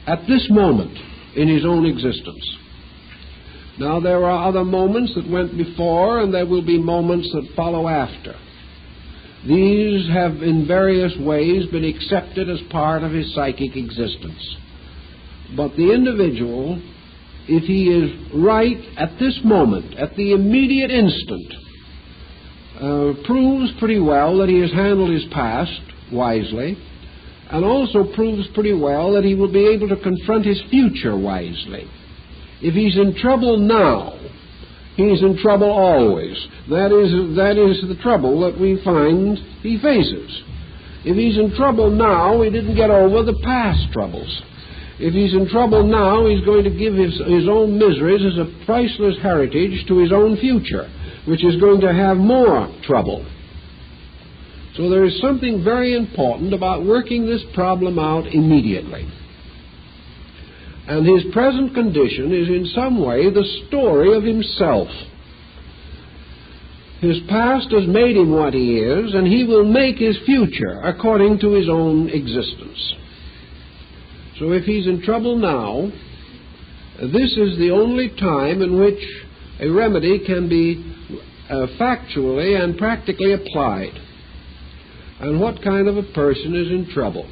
at this moment in his own existence. Now, there are other moments that went before, and there will be moments that follow after. These have in various ways been accepted as part of his psychic existence. But the individual, if he is right at this moment, at the immediate instant, proves pretty well that he has handled his past wisely, and also proves pretty well that he will be able to confront his future wisely. If he's in trouble now, he's in trouble always. That is the trouble that we find he faces. If he's in trouble now, he didn't get over the past troubles. If he's in trouble now, he's going to give his own miseries as a priceless heritage to his own future, which is going to have more trouble. So there is something very important about working this problem out immediately. And his present condition is in some way the story of himself. His past has made him what he is, and he will make his future according to his own existence. So if he's in trouble now, this is the only time in which a remedy can be factually and practically applied. And what kind of a person is in trouble?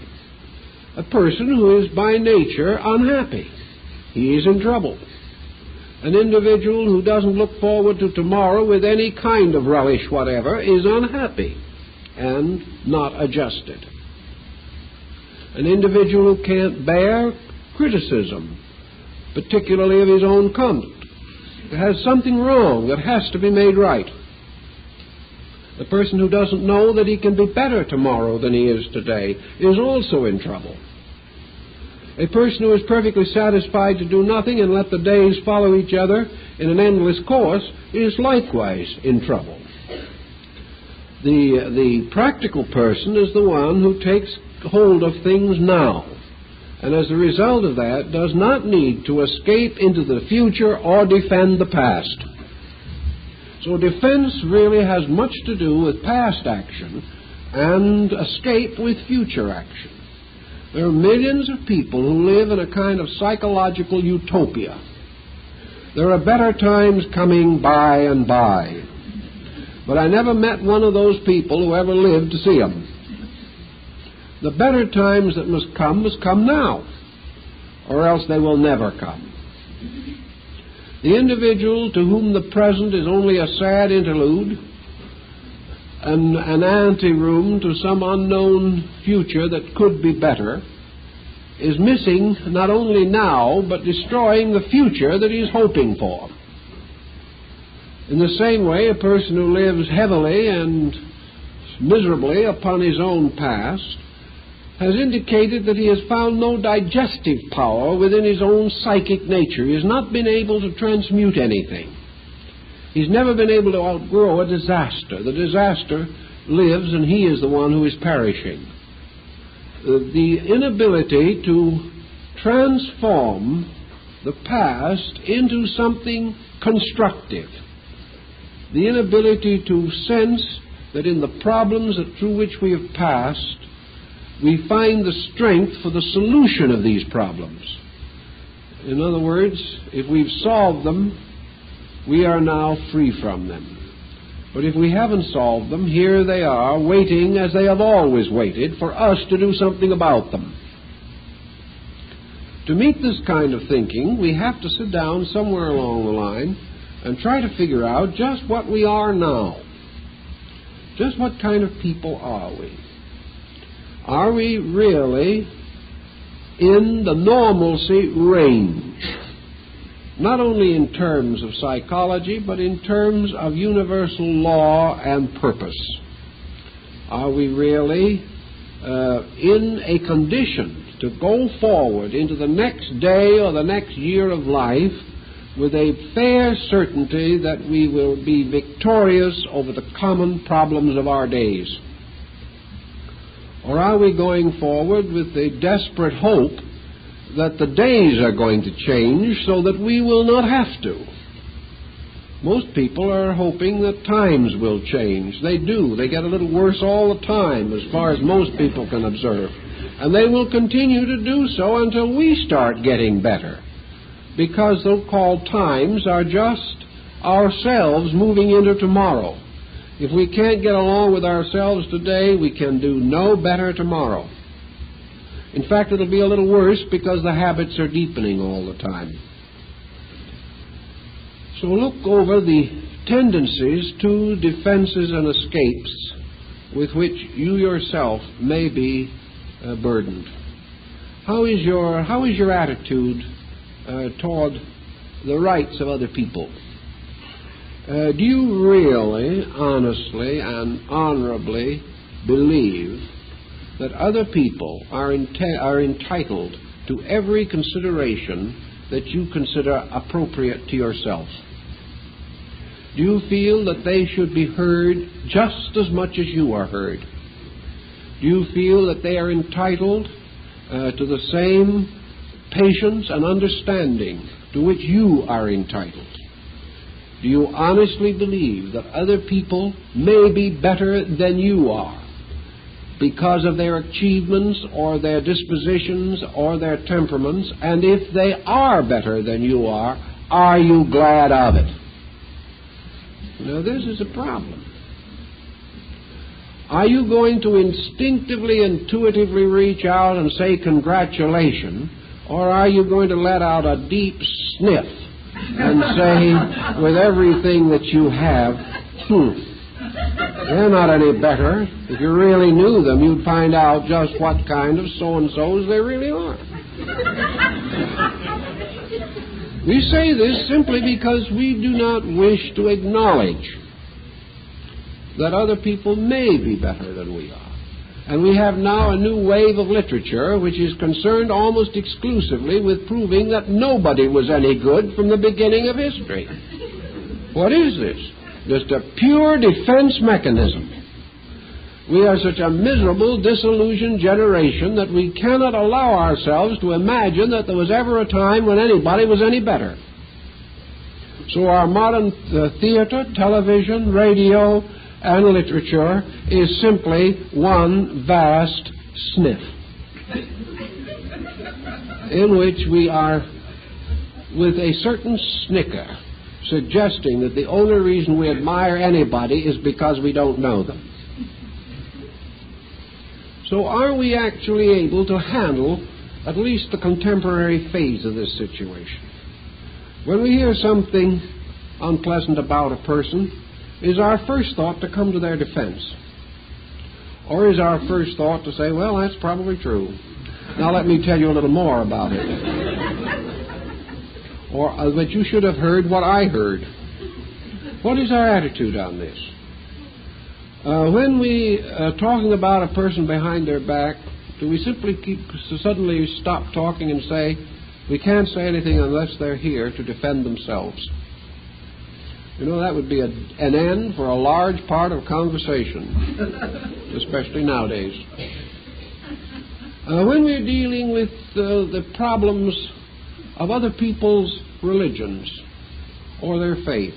A person who is by nature unhappy. He is in trouble. An individual who doesn't look forward to tomorrow with any kind of relish whatever is unhappy and not adjusted. An individual who can't bear criticism, particularly of his own conduct, has something wrong that has to be made right. The person who doesn't know that he can be better tomorrow than he is today is also in trouble. A person who is perfectly satisfied to do nothing and let the days follow each other in an endless course is likewise in trouble. The practical person is the one who takes hold of things now, and as a result of that does not need to escape into the future or defend the past. So defense really has much to do with past action and escape with future action. There are millions of people who live in a kind of psychological utopia. There are better times coming by and by. But I never met one of those people who ever lived to see them. The better times that must come now, or else they will never come. The individual to whom the present is only a sad interlude, an anteroom to some unknown future that could be better, is missing not only now, but destroying the future that he is hoping for. In the same way, a person who lives heavily and miserably upon his own past has indicated that he has found no digestive power within his own psychic nature. He has not been able to transmute anything. He's never been able to outgrow a disaster. The disaster lives, and he is the one who is perishing. The inability to transform the past into something constructive. The inability to sense that in the problems through which we have passed, we find the strength for the solution of these problems. In other words, if we've solved them, we are now free from them. But if we haven't solved them, here they are, waiting as they have always waited for us to do something about them. To meet this kind of thinking, we have to sit down somewhere along the line and try to figure out just what we are now. Just what kind of people are we? Are we really in the normalcy range? Not only in terms of psychology, but in terms of universal law and purpose. Are we really in a condition to go forward into the next day or the next year of life with a fair certainty that we will be victorious over the common problems of our days? Or are we going forward with a desperate hope that the days are going to change so that we will not have to? Most people are hoping that times will change. They do. They get a little worse all the time, as far as most people can observe. And they will continue to do so until we start getting better, because so-called times are just ourselves moving into tomorrow. If we can't get along with ourselves today, we can do no better tomorrow. In fact, it'll be a little worse because the habits are deepening all the time. So look over the tendencies to defenses and escapes with which you yourself may be burdened. How is your attitude toward the rights of other people? Do you really, honestly, and honorably believe that other people are entitled to every consideration that you consider appropriate to yourself? Do you feel that they should be heard just as much as you are heard? Do you feel that they are entitled to the same patience and understanding to which you are entitled? Do you honestly believe that other people may be better than you are because of their achievements or their dispositions or their temperaments? And if they are better than you are you glad of it? Now, this is a problem. Are you going to instinctively, intuitively reach out and say congratulations, or are you going to let out a deep sniff and say, with everything that you have, they're not any better. If you really knew them, you'd find out just what kind of so-and-sos they really are. We say this simply because we do not wish to acknowledge that other people may be better than we are. And we have now a new wave of literature which is concerned almost exclusively with proving that nobody was any good from the beginning of history. What is this? Just a pure defense mechanism. We are such a miserable, disillusioned generation that we cannot allow ourselves to imagine that there was ever a time when anybody was any better. So our modern theater, television, radio, and literature is simply one vast sniff in which we are, with a certain snicker, suggesting that the only reason we admire anybody is because we don't know them. So are we actually able to handle at least the contemporary phase of this situation? When we hear something unpleasant about a person, is our first thought to come to their defense? Or is our first thought to say, well, that's probably true. Now let me tell you a little more about it. Or that you should have heard what I heard. What is our attitude on this? When we are talking about a person behind their back, do we simply suddenly stop talking and say, we can't say anything unless they're here to defend themselves? You know, that would be an end for a large part of conversation, especially nowadays. When we're dealing with the problems of other people's religions or their faith,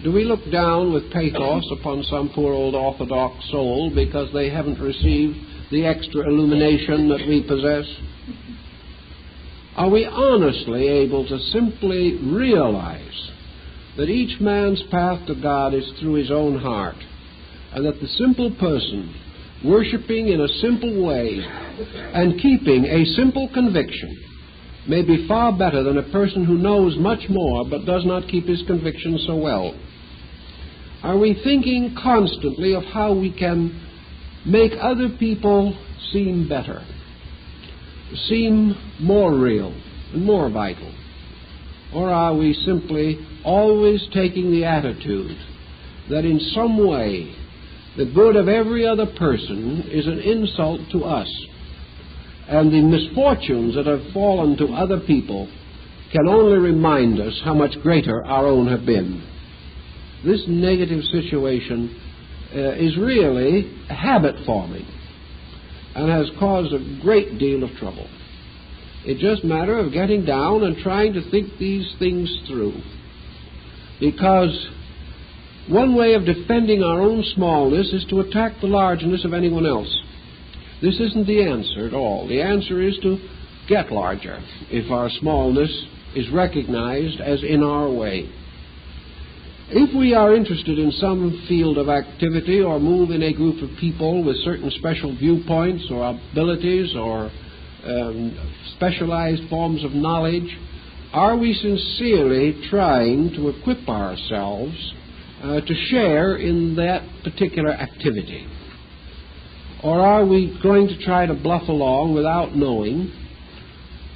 do we look down with pathos upon some poor old Orthodox soul because they haven't received the extra illumination that we possess? Are we honestly able to simply realize that each man's path to God is through his own heart, and that the simple person, worshiping in a simple way and keeping a simple conviction, may be far better than a person who knows much more but does not keep his convictions so well? Are we thinking constantly of how we can make other people seem better, seem more real and more vital? Or are we simply always taking the attitude that in some way the good of every other person is an insult to us, and the misfortunes that have fallen to other people can only remind us how much greater our own have been? This negative situation is really habit-forming and has caused a great deal of trouble. It's just a matter of getting down and trying to think these things through. Because one way of defending our own smallness is to attack the largeness of anyone else. This isn't the answer at all. The answer is to get larger if our smallness is recognized as in our way. If we are interested in some field of activity or move in a group of people with certain special viewpoints or abilities or specialized forms of knowledge, are we sincerely trying to equip ourselves to share in that particular activity? Or are we going to try to bluff along without knowing?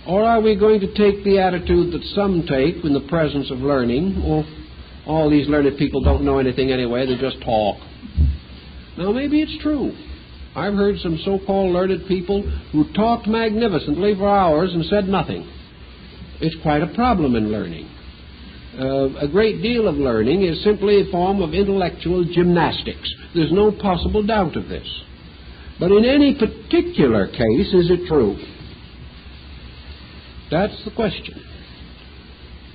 Or are we going to take the attitude that some take in the presence of learning? Oh, all these learned people don't know anything anyway, they just talk. Now, maybe it's true. I've heard some so-called learned people who talked magnificently for hours and said nothing. It's quite a problem in learning. A great deal of learning is simply a form of intellectual gymnastics. There's no possible doubt of this. But in any particular case, is it true? That's the question.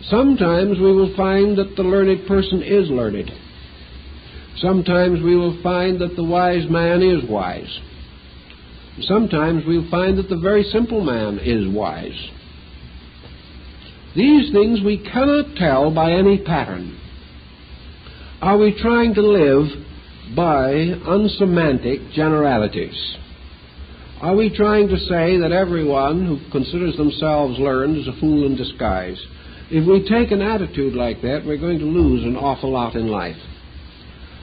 Sometimes we will find that the learned person is learned. Sometimes we will find that the wise man is wise. Sometimes we'll find that the very simple man is wise. These things we cannot tell by any pattern. Are we trying to live by unsemantic generalities? Are we trying to say that everyone who considers themselves learned is a fool in disguise? If we take an attitude like that, we're going to lose an awful lot in life.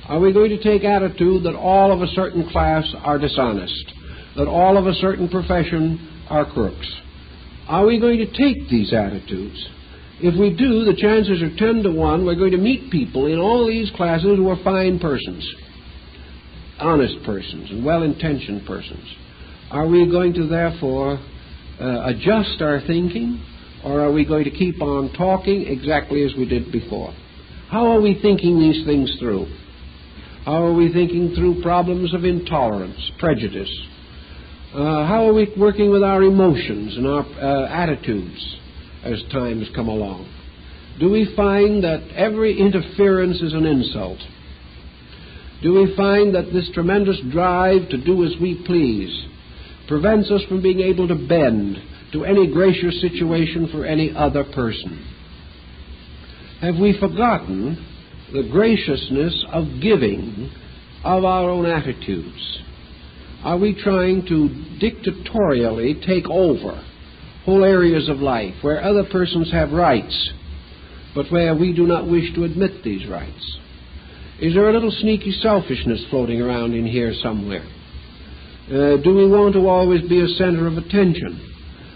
Are we going to take attitude that all of a certain class are dishonest, that all of a certain profession are crooks? Are we going to take these attitudes? If we do, the chances are 10 to 1 we're going to meet people in all these classes who are fine persons, honest persons, and well-intentioned persons. Are we going to therefore adjust our thinking, or are we going to keep on talking exactly as we did before? How are we thinking these things through? How are we thinking through problems of intolerance, prejudice? How are we working with our emotions and our attitudes as times come along? Do we find that every interference is an insult? Do we find that this tremendous drive to do as we please prevents us from being able to bend to any gracious situation for any other person? Have we forgotten the graciousness of giving of our own attitudes? Are we trying to dictatorially take over whole areas of life where other persons have rights, but where we do not wish to admit these rights? Is there a little sneaky selfishness floating around in here somewhere? Do we want to always be a center of attention?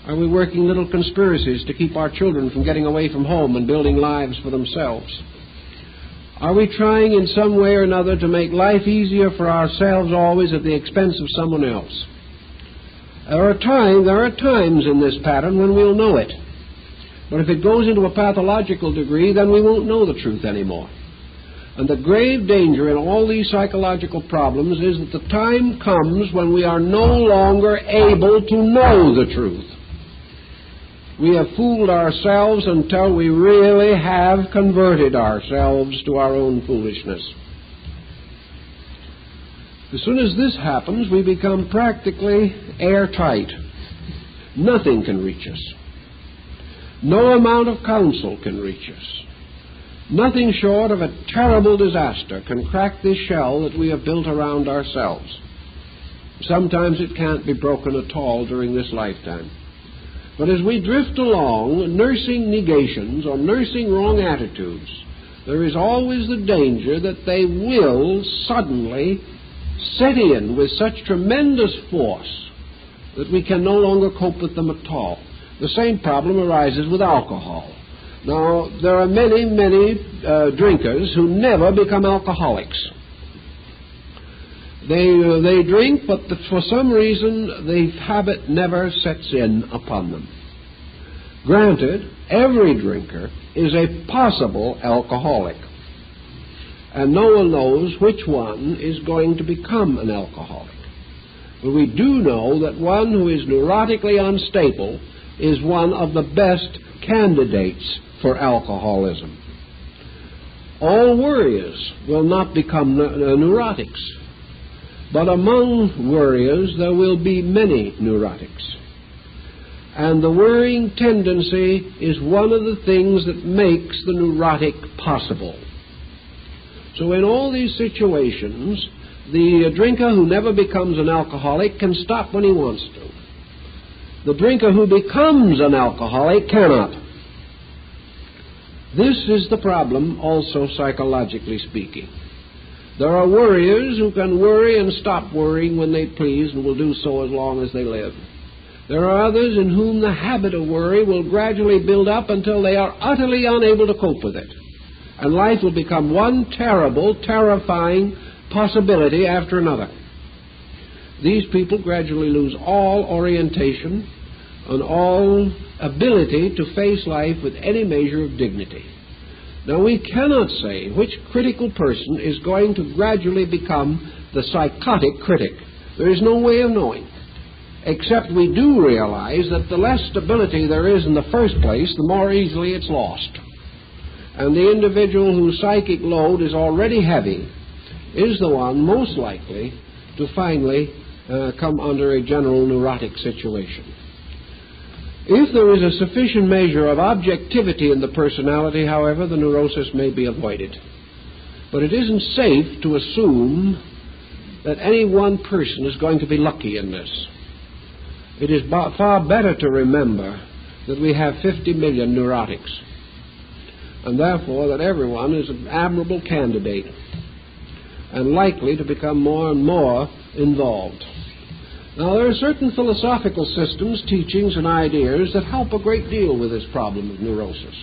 Are we working little conspiracies to keep our children from getting away from home and building lives for themselves? Are we trying in some way or another to make life easier for ourselves always at the expense of someone else? There are times in this pattern when we'll know it. But if it goes into a pathological degree, then we won't know the truth anymore. And the grave danger in all these psychological problems is that the time comes when we are no longer able to know the truth. We have fooled ourselves until we really have converted ourselves to our own foolishness. As soon as this happens, we become practically airtight. Nothing can reach us. No amount of counsel can reach us. Nothing short of a terrible disaster can crack this shell that we have built around ourselves. Sometimes it can't be broken at all during this lifetime. But as we drift along, nursing negations or nursing wrong attitudes, there is always the danger that they will suddenly set in with such tremendous force that we can no longer cope with them at all. The same problem arises with alcohol. Now, there are many, many drinkers who never become alcoholics. They drink, but for some reason the habit never sets in upon them. Granted, every drinker is a possible alcoholic, and no one knows which one is going to become an alcoholic. But we do know that one who is neurotically unstable is one of the best candidates for alcoholism. All worriers will not become neurotics, but among worriers there will be many neurotics. And the worrying tendency is one of the things that makes the neurotic possible. So in all these situations, the drinker who never becomes an alcoholic can stop when he wants to. The drinker who becomes an alcoholic cannot. This is the problem also psychologically speaking. There are worriers who can worry and stop worrying when they please and will do so as long as they live. There are others in whom the habit of worry will gradually build up until they are utterly unable to cope with it. And life will become one terrible, terrifying possibility after another. These people gradually lose all orientation and all ability to face life with any measure of dignity. Now, we cannot say which critical person is going to gradually become the psychotic critic. There is no way of knowing, except we do realize that the less stability there is in the first place, the more easily it's lost. And the individual whose psychic load is already heavy is the one most likely to finally come under a general neurotic situation. If there is a sufficient measure of objectivity in the personality, however, the neurosis may be avoided. But it isn't safe to assume that any one person is going to be lucky in this. It is far better to remember that we have 50 million neurotics, and therefore that everyone is an admirable candidate and likely to become more and more involved. Now, there are certain philosophical systems, teachings, and ideas that help a great deal with this problem of neurosis.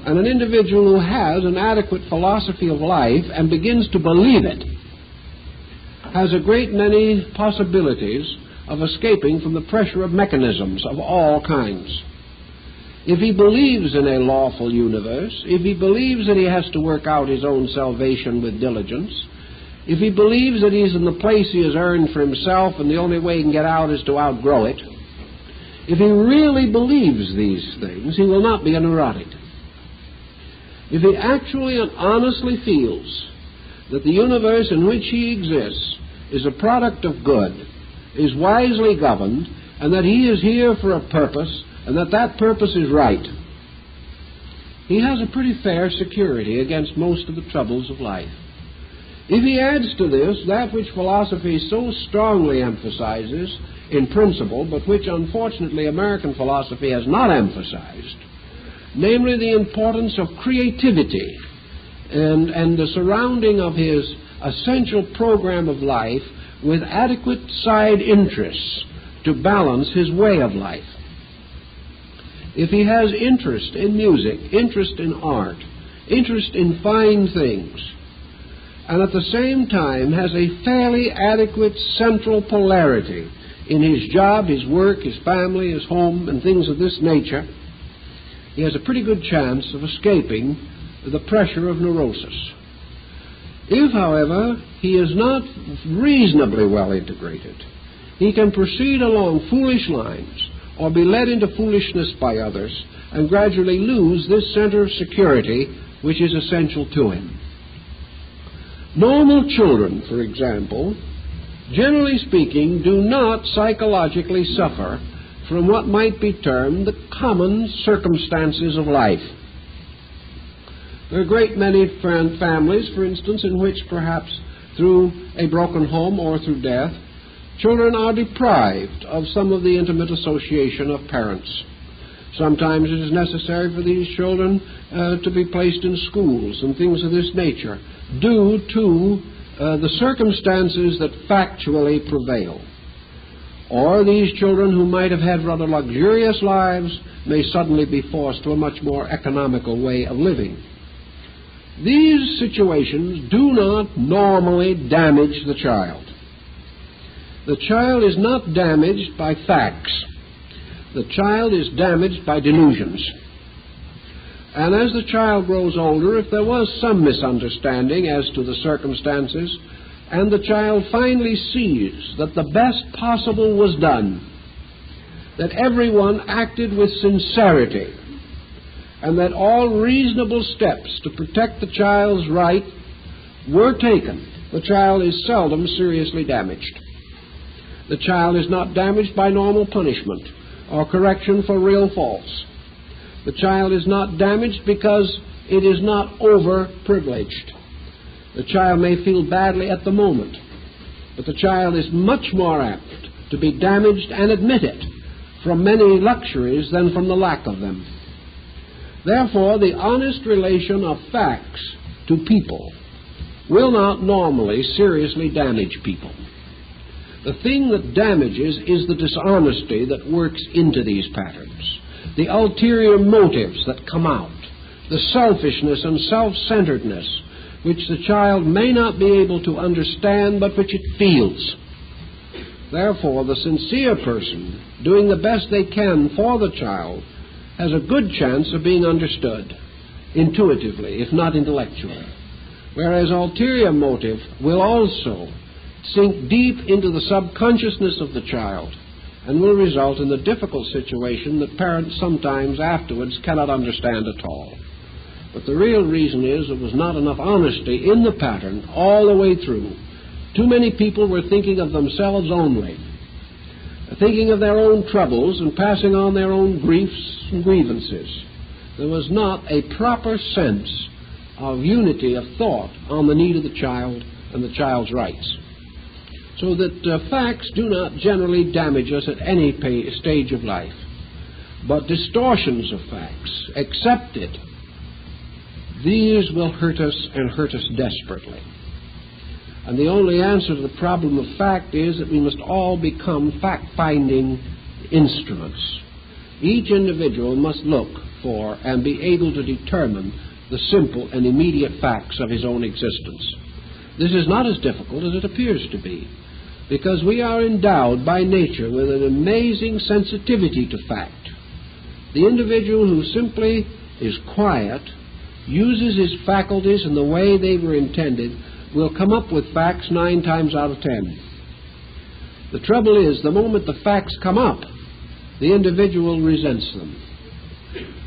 And an individual who has an adequate philosophy of life and begins to believe it has a great many possibilities of escaping from the pressure of mechanisms of all kinds. If he believes in a lawful universe, if he believes that he has to work out his own salvation with diligence, if he believes that he's in the place he has earned for himself and the only way he can get out is to outgrow it, if he really believes these things, he will not be a neurotic. If he actually and honestly feels that the universe in which he exists is a product of good, is wisely governed, and that he is here for a purpose, and that that purpose is right, he has a pretty fair security against most of the troubles of life. If he adds to this that which philosophy so strongly emphasizes in principle, but which unfortunately American philosophy has not emphasized, namely the importance of creativity and the surrounding of his essential program of life with adequate side interests to balance his way of life. If he has interest in music, interest in art, interest in fine things, and at the same time has a fairly adequate central polarity in his job, his work, his family, his home, and things of this nature, he has a pretty good chance of escaping the pressure of neurosis. If, however, he is not reasonably well integrated, he can proceed along foolish lines or be led into foolishness by others and gradually lose this center of security which is essential to him. Normal children, for example, generally speaking, do not psychologically suffer from what might be termed the common circumstances of life. There are a great many families, for instance, in which perhaps through a broken home or through death, Children are deprived of some of the intimate association of parents. Sometimes it is necessary for these children to be placed in schools and things of this nature, due to the circumstances that factually prevail. Or these children who might have had rather luxurious lives may suddenly be forced to a much more economical way of living. These situations do not normally damage the child. The child is not damaged by facts. The child is damaged by delusions. And as the child grows older, if there was some misunderstanding as to the circumstances, and the child finally sees that the best possible was done, that everyone acted with sincerity, and that all reasonable steps to protect the child's right were taken, the child is seldom seriously damaged. The child is not damaged by normal punishment or correction for real faults. The child is not damaged because it is not over-privileged. The child may feel badly at the moment, but the child is much more apt to be damaged and admit it from many luxuries than from the lack of them. Therefore, the honest relation of facts to people will not normally seriously damage people. The thing that damages is the dishonesty that works into these patterns, the ulterior motives that come out, the selfishness and self-centeredness which the child may not be able to understand but which it feels. Therefore, the sincere person, doing the best they can for the child, has a good chance of being understood, intuitively, if not intellectually. Whereas ulterior motive will also sink deep into the subconsciousness of the child and will result in the difficult situation that parents sometimes afterwards cannot understand at all. But the real reason is there was not enough honesty in the pattern all the way through. Too many people were thinking of themselves only, thinking of their own troubles and passing on their own griefs and grievances. There was not a proper sense of unity of thought on the need of the child and the child's rights. So that facts do not generally damage us at any stage of life. But distortions of facts, accepted, these will hurt us and hurt us desperately. And the only answer to the problem of fact is that we must all become fact-finding instruments. Each individual must look for and be able to determine the simple and immediate facts of his own existence. This is not as difficult as it appears to be, because we are endowed by nature with an amazing sensitivity to fact. The individual who simply is quiet, uses his faculties in the way they were intended, will come up with facts 9 times out of 10. The trouble is, the moment the facts come up, the individual resents them,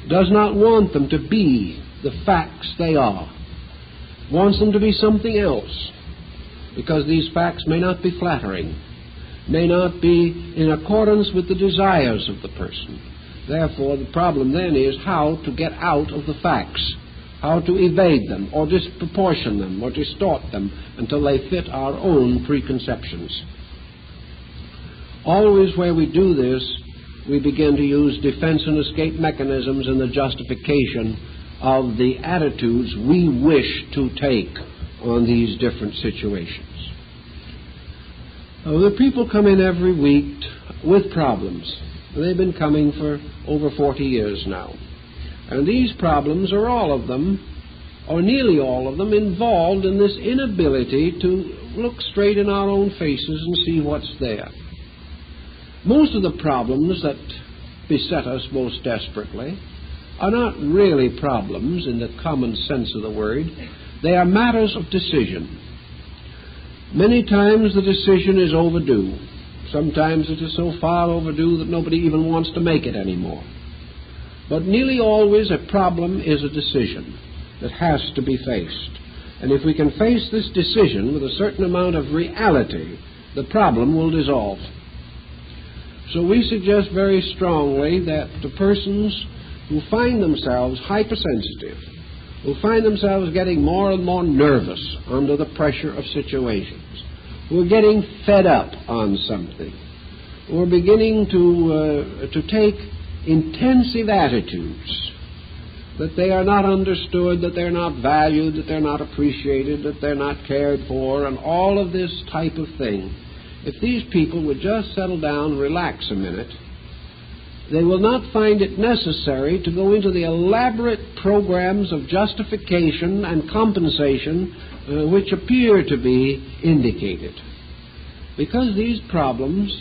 does not want them to be the facts they are, wants them to be something else, because these facts may not be flattering, may not be in accordance with the desires of the person. Therefore, the problem then is how to get out of the facts, how to evade them, or disproportion them, or distort them until they fit our own preconceptions. Always where we do this, we begin to use defense and escape mechanisms in the justification of the attitudes we wish to take on these different situations. The people come in every week with problems. They've been coming for over 40 years now. And these problems are all of them, or nearly all of them, involved in this inability to look straight in our own faces and see what's there. Most of the problems that beset us most desperately are not really problems in the common sense of the word. They are matters of decision. Many times the decision is overdue. Sometimes it is so far overdue that nobody even wants to make it anymore. But nearly always a problem is a decision that has to be faced. And if we can face this decision with a certain amount of reality, the problem will dissolve. So we suggest very strongly that the persons who find themselves hypersensitive, who find themselves getting more and more nervous under the pressure of situations, who are getting fed up on something, who are beginning to take intensive attitudes, that they are not understood, that they're not valued, that they're not appreciated, that they're not cared for, and all of this type of thing. If these people would just settle down and relax a minute, they will not find it necessary to go into the elaborate programs of justification and compensation which appear to be indicated. Because these problems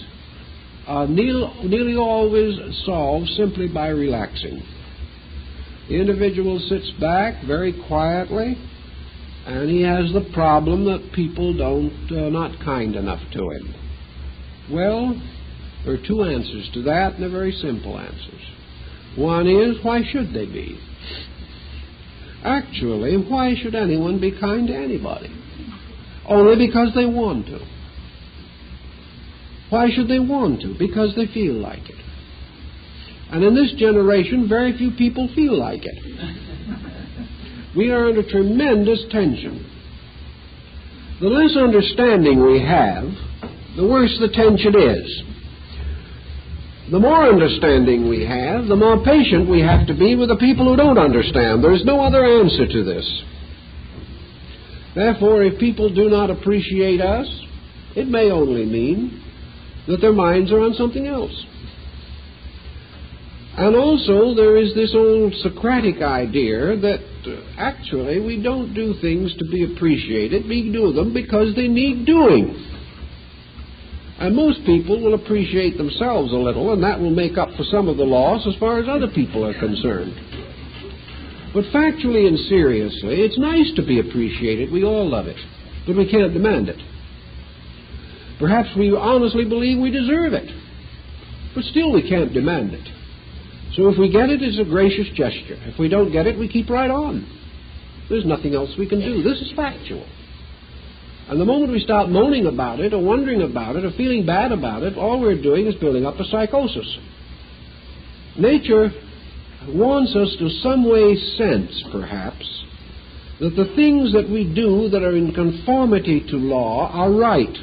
are nearly always solved simply by relaxing. The individual sits back very quietly, and he has the problem that people are not kind enough to him. Well, there are two answers to that, and they're very simple answers. One is, why should they be? Actually, why should anyone be kind to anybody? Only because they want to. Why should they want to? Because they feel like it. And in this generation, very few people feel like it. We are under tremendous tension. The less understanding we have, the worse the tension is. The more understanding we have, the more patient we have to be with the people who don't understand. There is no other answer to this. Therefore, if people do not appreciate us, it may only mean that their minds are on something else. And also, there is this old Socratic idea that actually we don't do things to be appreciated. We do them because they need doing. And most people will appreciate themselves a little, and that will make up for some of the loss as far as other people are concerned. But factually and seriously, it's nice to be appreciated. We all love it. But we can't demand it. Perhaps we honestly believe we deserve it. But still we can't demand it. So if we get it, it's a gracious gesture. If we don't get it, we keep right on. There's nothing else we can do. This is factual. And the moment we start moaning about it, or wondering about it, or feeling bad about it, all we're doing is building up a psychosis. Nature wants us to some way sense, perhaps, that the things that we do that are in conformity to law are right.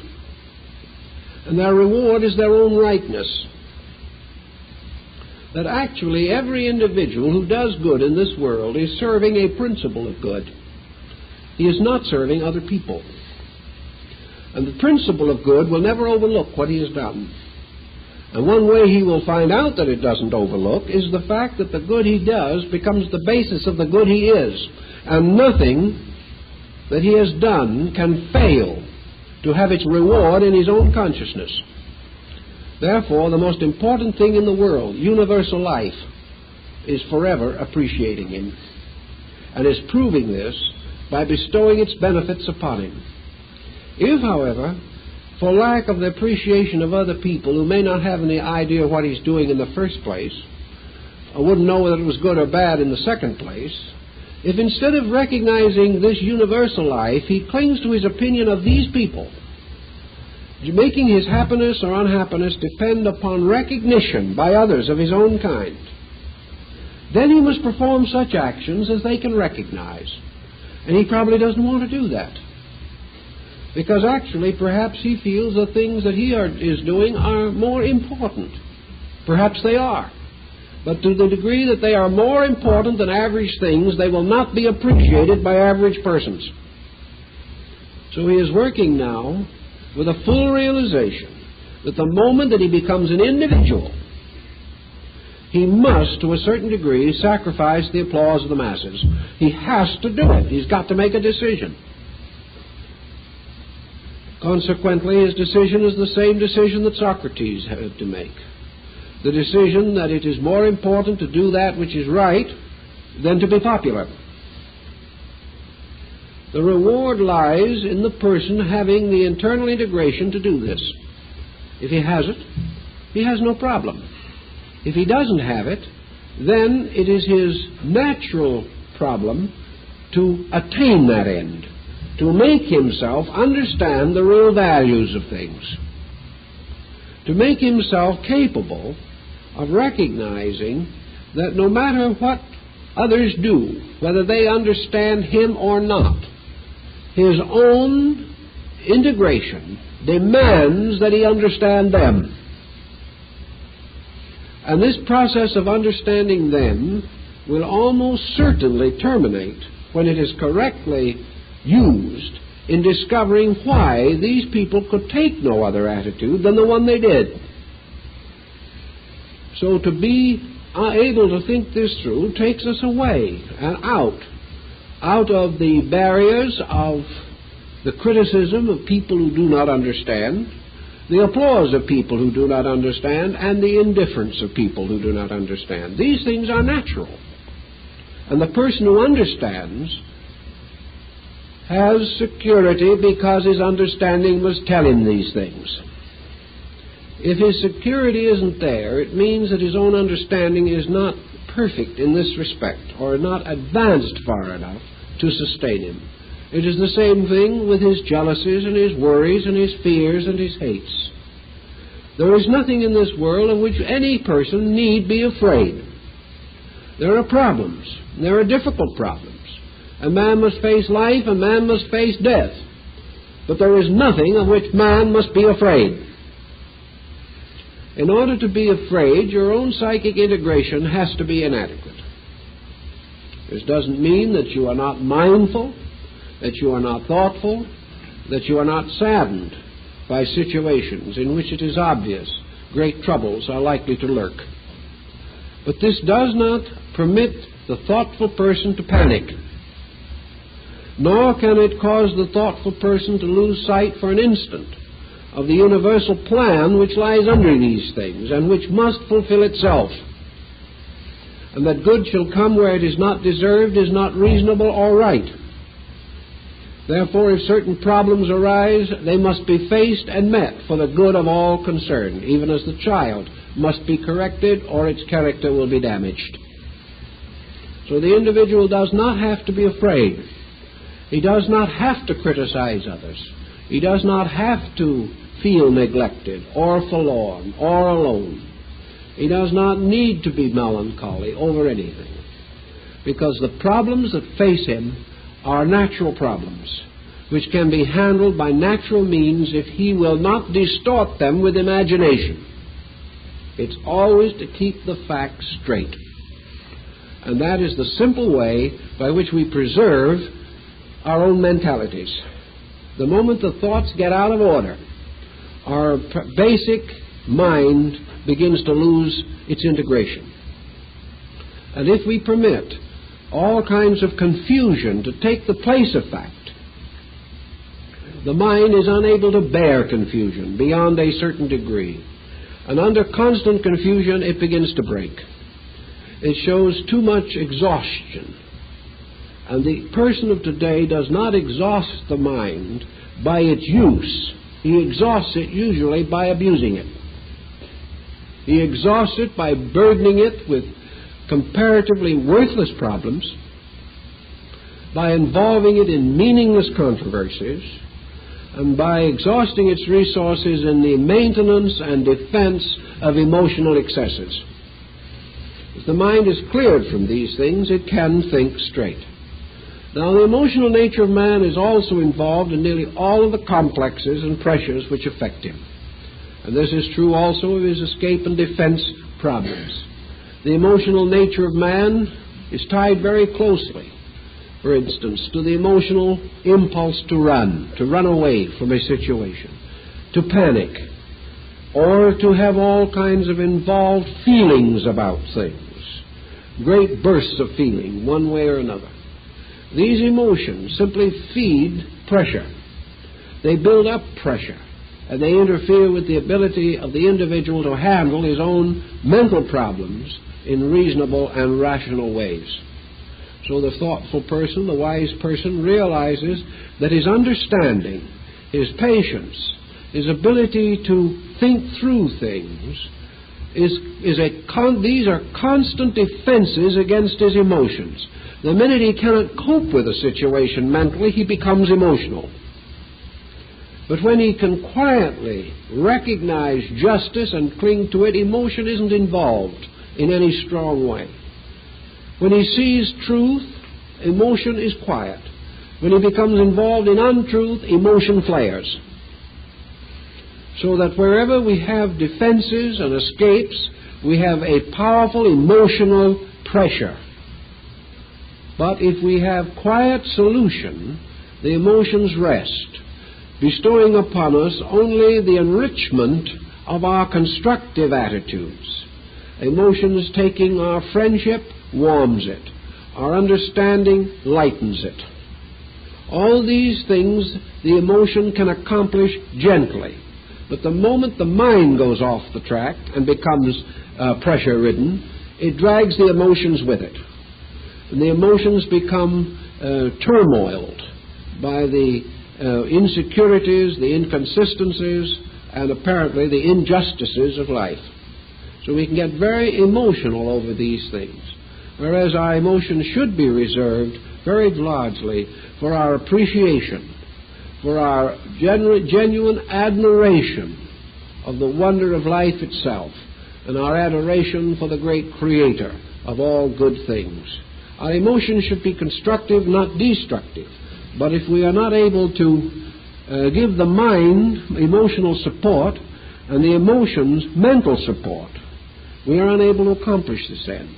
And their reward is their own rightness. That actually every individual who does good in this world is serving a principle of good. He is not serving other people. And the principle of good will never overlook what he has done. And one way he will find out that it doesn't overlook is the fact that the good he does becomes the basis of the good he is. And nothing that he has done can fail to have its reward in his own consciousness. Therefore, the most important thing in the world, universal life, is forever appreciating him, and is proving this by bestowing its benefits upon him. If, however, for lack of the appreciation of other people who may not have any idea what he's doing in the first place, or wouldn't know whether it was good or bad in the second place, if instead of recognizing this universal life, he clings to his opinion of these people, making his happiness or unhappiness depend upon recognition by others of his own kind, then he must perform such actions as they can recognize. And he probably doesn't want to do that. Because actually, perhaps he feels the things that he is doing are more important. Perhaps they are. But to the degree that they are more important than average things, they will not be appreciated by average persons. So he is working now with a full realization that the moment that he becomes an individual, he must, to a certain degree, sacrifice the applause of the masses. He has to do it. He's got to make a decision. Consequently, his decision is the same decision that Socrates had to make. The decision that it is more important to do that which is right than to be popular. The reward lies in the person having the internal integration to do this. If he has it, he has no problem. If he doesn't have it, then it is his natural problem to attain that end, to make himself understand the real values of things, to make himself capable of recognizing that no matter what others do, whether they understand him or not, his own integration demands that he understand them. And this process of understanding them will almost certainly terminate, when it is correctly used, in discovering why these people could take no other attitude than the one they did. So to be able to think this through takes us away and out of the barriers of the criticism of people who do not understand, the applause of people who do not understand, and the indifference of people who do not understand. These things are natural. And the person who understands has security because his understanding must tell him these things. If his security isn't there, it means that his own understanding is not perfect in this respect, or not advanced far enough to sustain him. It is the same thing with his jealousies and his worries and his fears and his hates. There is nothing in this world of which any person need be afraid. There are problems. There are difficult problems. A man must face life, a man must face death. But there is nothing of which man must be afraid. In order to be afraid, your own psychic integration has to be inadequate. This doesn't mean that you are not mindful, that you are not thoughtful, that you are not saddened by situations in which it is obvious great troubles are likely to lurk. But this does not permit the thoughtful person to panic, nor can it cause the thoughtful person to lose sight for an instant of the universal plan which lies under these things and which must fulfill itself. And that good shall come where it is not deserved is not reasonable or right. Therefore, if certain problems arise, they must be faced and met for the good of all concerned, even as the child must be corrected or its character will be damaged. So the individual does not have to be afraid. He does not have to criticize others. He does not have to feel neglected or forlorn or alone. He does not need to be melancholy over anything, because the problems that face him are natural problems, which can be handled by natural means if he will not distort them with imagination. It's always to keep the facts straight. And that is the simple way by which we preserve our own mentalities. The moment the thoughts get out of order, our basic mind begins to lose its integration. And if we permit all kinds of confusion to take the place of fact, the mind is unable to bear confusion beyond a certain degree. And under constant confusion, it begins to break. It shows too much exhaustion. And the person of today does not exhaust the mind by its use. He exhausts it usually by abusing it. He exhausts it by burdening it with comparatively worthless problems, by involving it in meaningless controversies, and by exhausting its resources in the maintenance and defense of emotional excesses. If the mind is cleared from these things, it can think straight. Now, the emotional nature of man is also involved in nearly all of the complexes and pressures which affect him. And this is true also of his escape and defense problems. The emotional nature of man is tied very closely, for instance, to the emotional impulse to run away from a situation, to panic, or to have all kinds of involved feelings about things, great bursts of feeling one way or another. These emotions simply feed pressure. They build up pressure, and they interfere with the ability of the individual to handle his own mental problems in reasonable and rational ways. So the thoughtful person, the wise person, realizes that his understanding, his patience, his ability to think through things, these are constant defenses against his emotions. The minute he cannot cope with a situation mentally, he becomes emotional. But when he can quietly recognize justice and cling to it, emotion isn't involved in any strong way. When he sees truth, emotion is quiet. When he becomes involved in untruth, emotion flares. So that wherever we have defenses and escapes, we have a powerful emotional pressure. But if we have quiet solution, the emotions rest, bestowing upon us only the enrichment of our constructive attitudes. Emotions taking our friendship warms it, our understanding lightens it. All these things the emotion can accomplish gently. But the moment the mind goes off the track and becomes pressure-ridden, it drags the emotions with it. And the emotions become turmoiled by the insecurities, the inconsistencies, and apparently the injustices of life. So we can get very emotional over these things, whereas our emotions should be reserved very largely for our appreciation, for our genuine admiration of the wonder of life itself, and our adoration for the great Creator of all good things. Our emotions should be constructive, not destructive. But if we are not able to give the mind emotional support and the emotions mental support, we are unable to accomplish this end.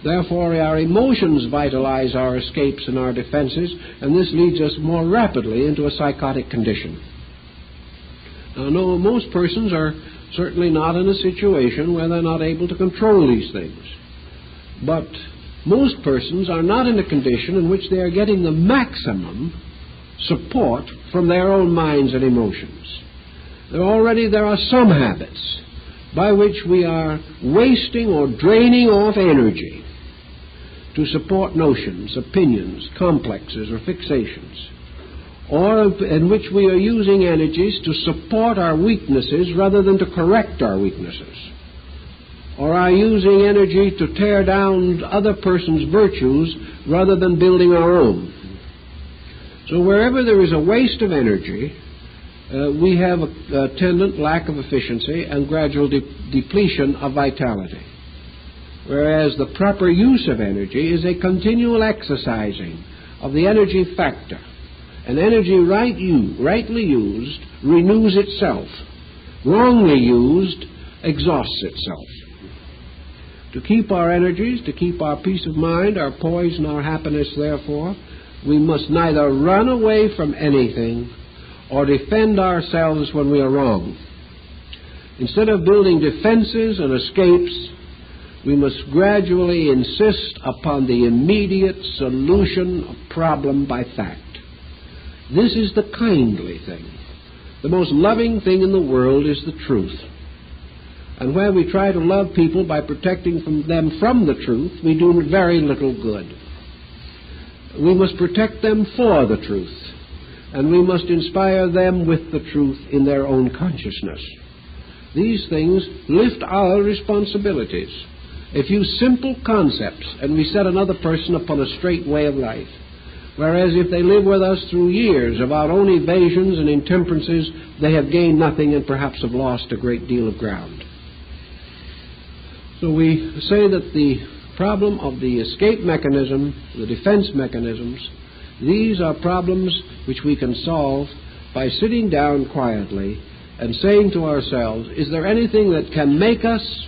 Therefore, our emotions vitalize our escapes and our defenses, and this leads us more rapidly into a psychotic condition. Now, no, most persons are certainly not in a situation where they're not able to control these things. But most persons are not in a condition in which they are getting the maximum support from their own minds and emotions. There are some habits by which we are wasting or draining off energy to support notions, opinions, complexes, or fixations, or in which we are using energies to support our weaknesses rather than to correct our weaknesses, or are using energy to tear down other person's virtues rather than building our own. So wherever there is a waste of energy, we have a attendant lack of efficiency and gradual depletion of vitality. Whereas the proper use of energy is a continual exercising of the energy factor. And energy rightly used renews itself. Wrongly used exhausts itself. To keep our energies, to keep our peace of mind, our poise, and our happiness, therefore, we must neither run away from anything or defend ourselves when we are wrong. Instead of building defenses and escapes, we must gradually insist upon the immediate solution of problem by fact. This is the kindly thing. The most loving thing in the world is the truth. And where we try to love people by protecting them from the truth, we do very little good. We must protect them for the truth, and we must inspire them with the truth in their own consciousness. These things lift our responsibilities. If use simple concepts, and we set another person upon a straight way of life, whereas if they live with us through years of our own evasions and intemperances, they have gained nothing and perhaps have lost a great deal of ground. So we say that the problem of the escape mechanism, the defense mechanisms, these are problems which we can solve by sitting down quietly and saying to ourselves, is there anything that can make us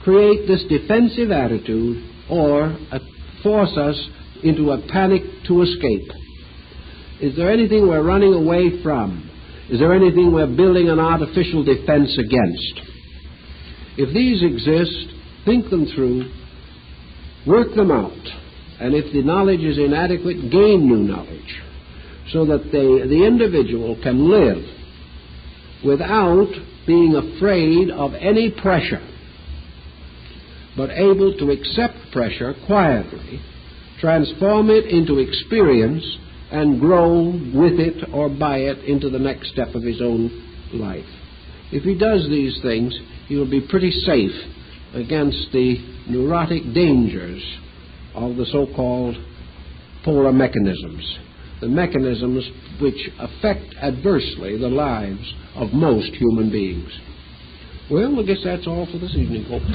create this defensive attitude or force us into a panic to escape? Is there anything we're running away from? Is there anything we're building an artificial defense against? If these exist, think them through, work them out, and if the knowledge is inadequate, gain new knowledge, so that the individual can live without being afraid of any pressure, but able to accept pressure quietly, transform it into experience, and grow with it or by it into the next step of his own life. If he does these things, he will be pretty safe against the neurotic dangers of the so-called polar mechanisms, the mechanisms which affect adversely the lives of most human beings. Well, I guess that's all for this evening, folks.